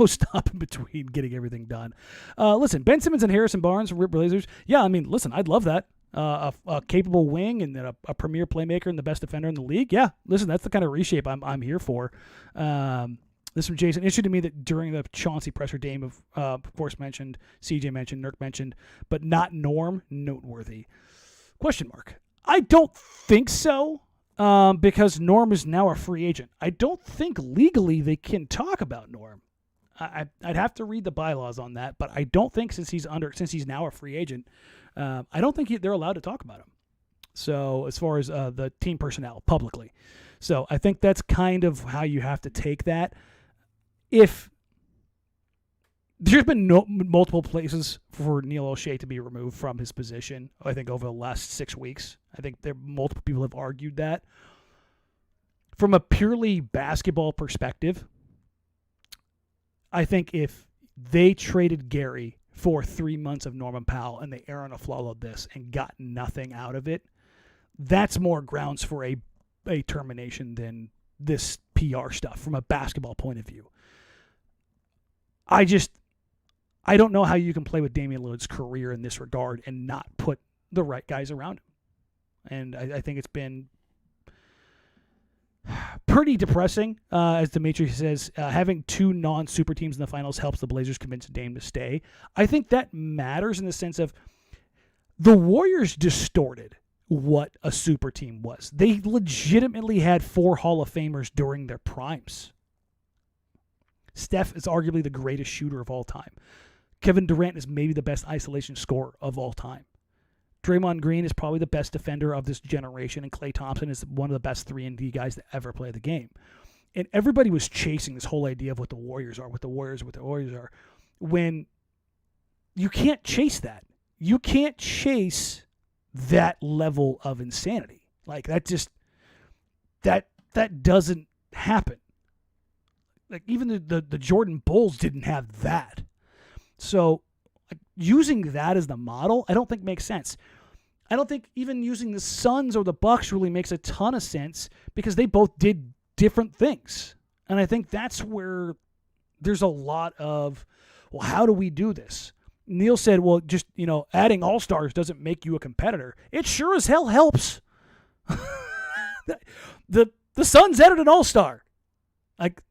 stop in between getting everything done. Listen, Ben Simmons and Harrison Barnes, Rip Blazers. Yeah, I mean, listen, I'd love that. A capable wing and then a premier playmaker and the best defender in the league. Yeah, listen, that's the kind of reshape I'm here for. This from Jason. Interesting to me that during the Chauncey presser, Dame of course mentioned, CJ mentioned, Nurk mentioned, but not Norm. Noteworthy. Question mark. I don't think so, because Norm is now a free agent. I don't think legally they can talk about Norm. I'd have to read the bylaws on that, but I don't think since he's now a free agent, I don't think they're allowed to talk about him. So as far as the team personnel publicly, so I think that's kind of how you have to take that. If there's been multiple places for Neil O'Shea to be removed from his position, I think, over the last 6 weeks. I think multiple people have argued that. From a purely basketball perspective, I think if they traded Gary for 3 months of Norman Powell and they Aaron Aflalo this and got nothing out of it, that's more grounds for a termination than this PR stuff from a basketball point of view. I don't know how you can play with Damian Lillard's career in this regard and not put the right guys around him. And I think it's been pretty depressing, as Dimitri says. Having 2 non-super teams in the finals helps the Blazers convince Dame to stay. I think that matters in the sense of the Warriors distorted what a super team was. They legitimately had 4 Hall of Famers during their primes. Steph is arguably the greatest shooter of all time. Kevin Durant is maybe the best isolation scorer of all time. Draymond Green is probably the best defender of this generation, and Klay Thompson is one of the best 3-and-D guys to ever play the game. And everybody was chasing this whole idea of what the Warriors are, when you can't chase that. You can't chase that level of insanity. Like, that doesn't happen. Like, even the Jordan Bulls didn't have that. So using that as the model, I don't think makes sense. I don't think even using the Suns or the Bucks really makes a ton of sense because they both did different things. And I think that's where there's a lot of, well, how do we do this? Neil said, well, just, adding all-stars doesn't make you a competitor. It sure as hell helps. The Suns added an all-star. Like,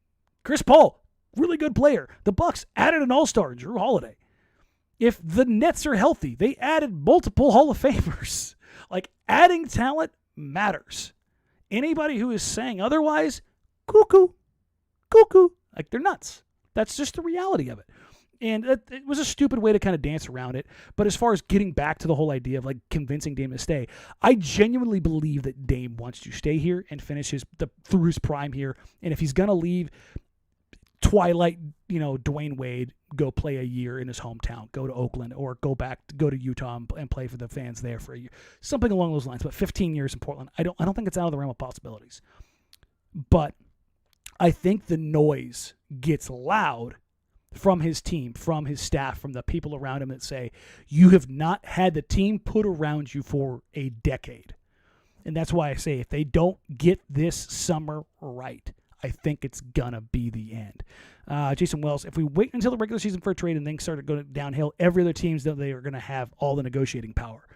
Chris Paul, really good player. The Bucks added an all-star, Drew Holiday. If the Nets are healthy, they added multiple Hall of Famers. Like, adding talent matters. Anybody who is saying otherwise, cuckoo. Like, they're nuts. That's just the reality of it. And it was a stupid way to kind of dance around it. But as far as getting back to the whole idea of, like, convincing Dame to stay, I genuinely believe that Dame wants to stay here and finish through his prime here. And if he's going to leave, Twilight, Dwayne Wade, go play a year in his hometown, go to Oakland, or go to Utah and play for the fans there for a year. Something along those lines. But 15 years in Portland, I don't think it's out of the realm of possibilities. But I think the noise gets loud from his team, from his staff, from the people around him that say, you have not had the team put around you for a decade. And that's why I say, if they don't get this summer right, I think it's going to be the end. Jason Wells, if we wait until the regular season for a trade and things start going downhill, every other teams, they are going to have all the negotiating power.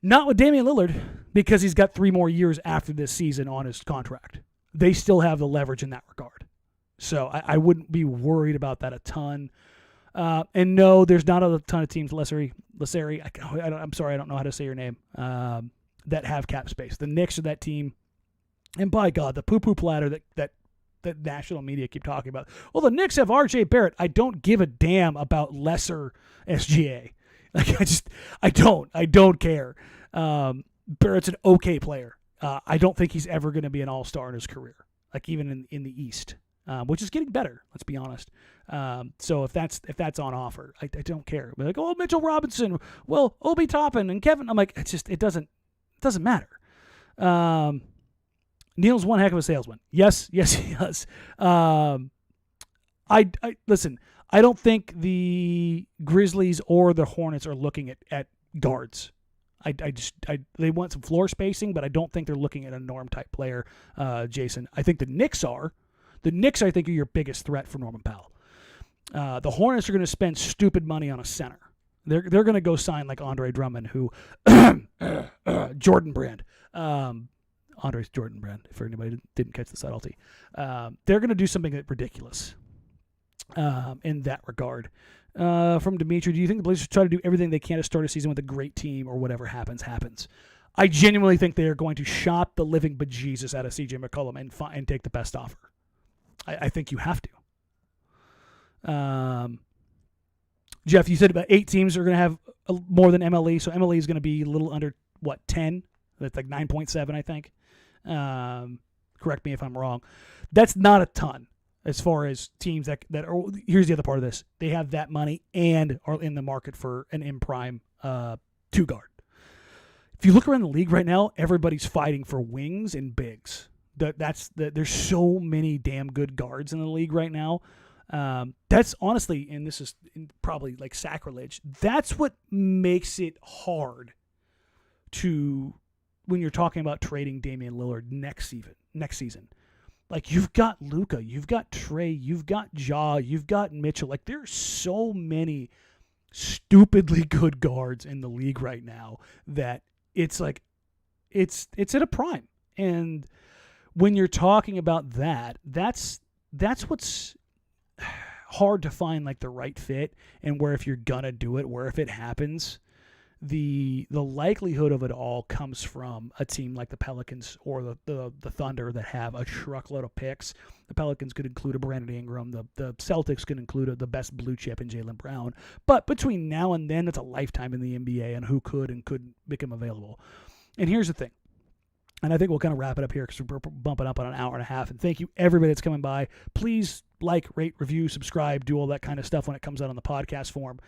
Not with Damian Lillard, because he's got 3 more years after this season on his contract. They still have the leverage in that regard. So I wouldn't be worried about that a ton. And no, there's not a ton of teams, Lessery, I'm sorry, I don't know how to say your name, that have cap space. The Knicks are that team. And by God, the poo-poo platter that national media keep talking about. Well, the Knicks have R.J. Barrett. I don't give a damn about lesser SGA. Like, I don't care. Barrett's an okay player. I don't think he's ever going to be an all-star in his career, like even in the East, which is getting better. Let's be honest. So if that's on offer, I don't care. Be like, oh, Mitchell Robinson, well, Obi Toppin and Kevin. I'm like, it doesn't matter. Neil's one heck of a salesman. Yes, he does. I listen. I don't think the Grizzlies or the Hornets are looking at guards. They want some floor spacing, but I don't think they're looking at a norm type player, Jason. I think the Knicks are. The Knicks, I think, are your biggest threat for Norman Powell. The Hornets are going to spend stupid money on a center. They're going to go sign like Andre Drummond, who Jordan Brand. Andre's Jordan Brand, for anybody who didn't catch the subtlety. They're going to do something ridiculous in that regard. From Dimitri, do you think the Blazers try to do everything they can to start a season with a great team, or whatever happens? I genuinely think they are going to shop the living bejesus out of CJ McCollum and take the best offer. I think you have to. Jeff, you said about 8 teams are going to have more than MLE, so MLE is going to be a little under, 10? That's like 9.7, I think. Correct me if I'm wrong. That's not a ton as far as teams that are. Here's the other part of this. They have that money and are in the market for an in-prime 2-guard. If you look around the league right now, everybody's fighting for wings and bigs. There's so many damn good guards in the league right now. That's honestly, and this is probably like sacrilege, that's what makes it hard to, when you're talking about trading Damian Lillard next season. Like, you've got Luka, you've got Trey, you've got Ja, you've got Mitchell. Like, there's so many stupidly good guards in the league right now that it's like, it's at a prime. And when you're talking about that's what's hard to find, like the right fit, and where if you're gonna do it, where if it happens, the likelihood of it all comes from a team like the Pelicans or the Thunder that have a truckload of picks. The Pelicans could include a Brandon Ingram. The Celtics could include the best blue chip in Jaylen Brown. But between now and then, it's a lifetime in the NBA and who could and couldn't become available. And here's the thing. And I think we'll kind of wrap it up here because we're bumping up on an hour and a half. And thank you, everybody that's coming by. Please like, rate, review, subscribe, do all that kind of stuff when it comes out on the podcast form.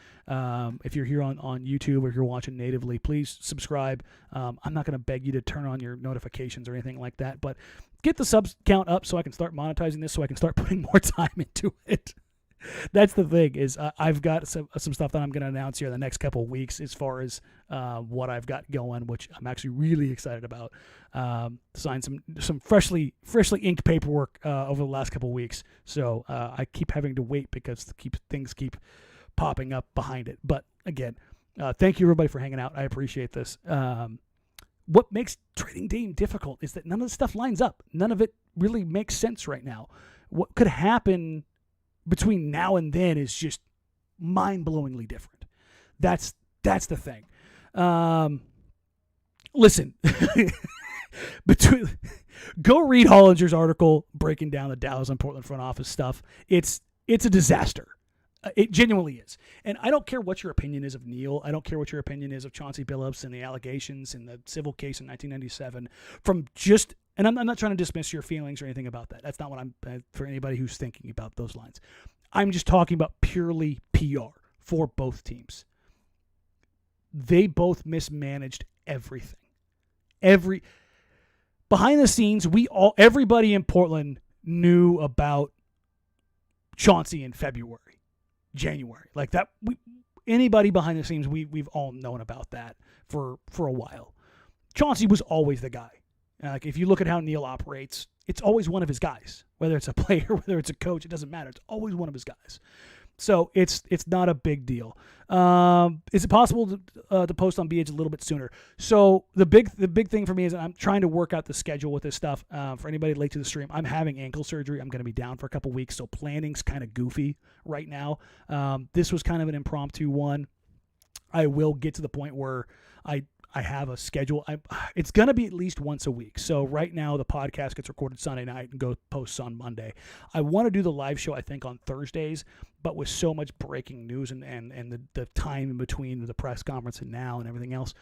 If you're here on YouTube or if you're watching natively, please subscribe. I'm not going to beg you to turn on your notifications or anything like that, but get the subs count up so I can start monetizing this, so I can start putting more time into it. That's the thing, is I've got some stuff that I'm going to announce here in the next couple of weeks as far as what I've got going, which I'm actually really excited about. Signed some freshly inked paperwork over the last couple of weeks, so I keep having to wait because things keep popping up behind it. But again, thank you everybody for hanging out. I appreciate this. What makes trading Dame difficult is that none of the stuff lines up. None of it really makes sense right now. What could happen between now and then is just mind-blowingly different. That's the thing. Listen, go read Hollinger's article breaking down the Dallas and Portland front office stuff. It's a disaster. It genuinely is. And I don't care what your opinion is of Neil. I don't care what your opinion is of Chauncey Billups and the allegations and the civil case in 1997. And I'm not trying to dismiss your feelings or anything about that. That's not what I'm, for anybody who's thinking about those lines. I'm just talking about purely PR for both teams. They both mismanaged everything. Behind the scenes, everybody in Portland knew about Chauncey in January. Like that, anybody behind the scenes, we've all known about that for a while. Chauncey was always the guy. Like, if you look at how Neil operates, it's always one of his guys. Whether it's a player, whether it's a coach, it doesn't matter. It's always one of his guys. So it's not a big deal. Is it possible to post on BH a little bit sooner? So the big thing for me is I'm trying to work out the schedule with this stuff. For anybody late to the stream, I'm having ankle surgery. I'm going to be down for a couple weeks, so planning's kind of goofy right now. This was kind of an impromptu one. I will get to the point where I have a schedule. It's going to be at least once a week. So right now the podcast gets recorded Sunday night and posts on Monday. I want to do the live show, I think, on Thursdays, but with so much breaking news and the time in between the press conference and now and everything else,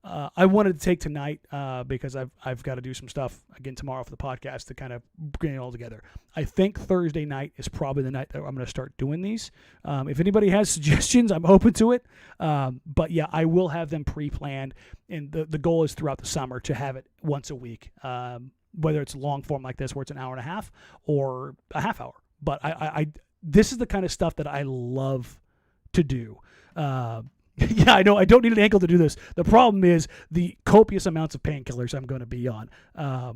I wanted to take tonight because I've got to do some stuff again tomorrow for the podcast to kind of bring it all together. I think Thursday night is probably the night that I'm going to start doing these. If anybody has suggestions, I'm open to it. But yeah, I will have them pre-planned, and the goal is throughout the summer to have it once a week, whether it's long form like this where it's an hour and a half or a half hour. But I this is the kind of stuff that I love to do. Yeah, I know I don't need an ankle to do this. The problem is the copious amounts of painkillers I'm going to be on,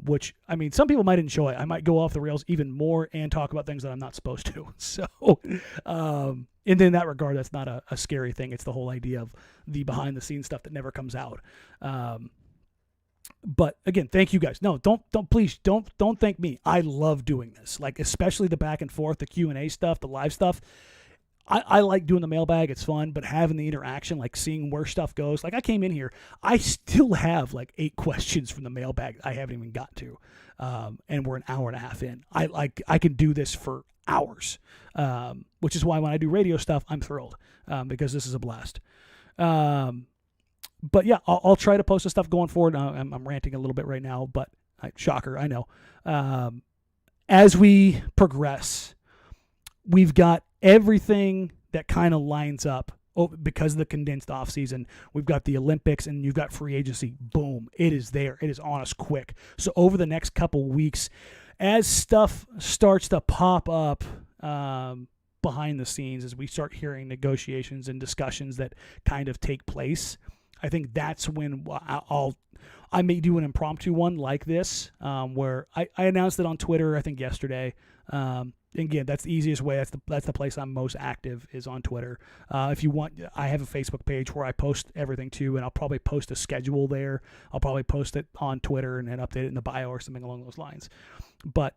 which, I mean, some people might enjoy. I might go off the rails even more and talk about things that I'm not supposed to. So, and in that regard, that's not a scary thing. It's the whole idea of the behind-the-scenes stuff that never comes out. But again, thank you guys. No, please don't thank me. I love doing this, like especially the back and forth, the Q&A stuff, the live stuff. I like doing the mailbag. It's fun, but having the interaction, like seeing where stuff goes. Like I came in here, I still have like 8 questions from the mailbag I haven't even got to, and we're an hour and a half in. I can do this for hours, which is why when I do radio stuff, I'm thrilled because this is a blast. But yeah, I'll try to post the stuff going forward. I'm ranting a little bit right now, but shocker, I know. As we progress, we've got everything that kind of lines up because of the condensed off season. We've got the Olympics and you've got free agency. Boom. It is there. It is on us quick. So over the next couple weeks, as stuff starts to pop up behind the scenes, as we start hearing negotiations and discussions that kind of take place, I think that's when I may do an impromptu one like this, where I announced it on Twitter, I think yesterday. Again, that's the easiest way. That's the place I'm most active is on Twitter. If you want, I have a Facebook page where I post everything too, and I'll probably post a schedule there. I'll probably post it on Twitter and then update it in the bio or something along those lines. But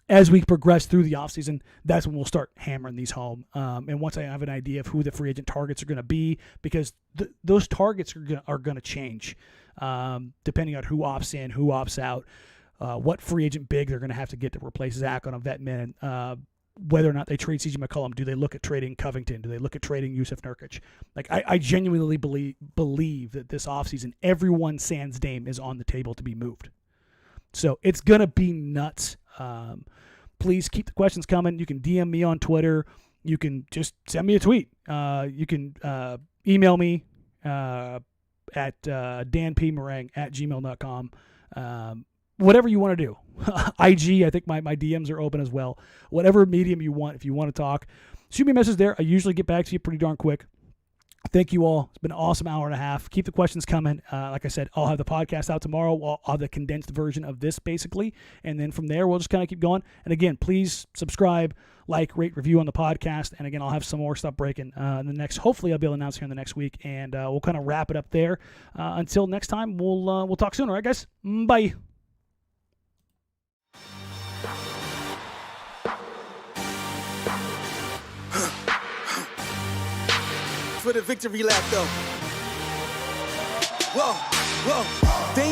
as we progress through the offseason, that's when we'll start hammering these home. And once I have an idea of who the free agent targets are going to be, because those targets are going to change depending on who opts in, who opts out. What free agent big they're going to have to get to replace Zach on a vet min, whether or not they trade CJ McCollum. Do they look at trading Covington? Do they look at trading Yusuf Nurkic? Like I genuinely believe that this offseason, everyone sans Dame is on the table to be moved. So it's going to be nuts. Please keep the questions coming. You can DM me on Twitter. You can just send me a tweet. You can email me at danpmeringue@gmail.com. Whatever you want to do. IG, I think my DMs are open as well. Whatever medium you want, if you want to talk, shoot me a message there. I usually get back to you pretty darn quick. Thank you all. It's been an awesome hour and a half. Keep the questions coming. Like I said, I'll have the podcast out tomorrow. I'll have the condensed version of this basically. And then from there, we'll just kind of keep going. And again, please subscribe, like, rate, review on the podcast. And again, I'll have some more stuff breaking in the next, hopefully I'll be able to announce here in the next week. And we'll kind of wrap it up there. Until next time, we'll talk soon. All right, guys? Bye. For the victory lap, though. Whoa, whoa.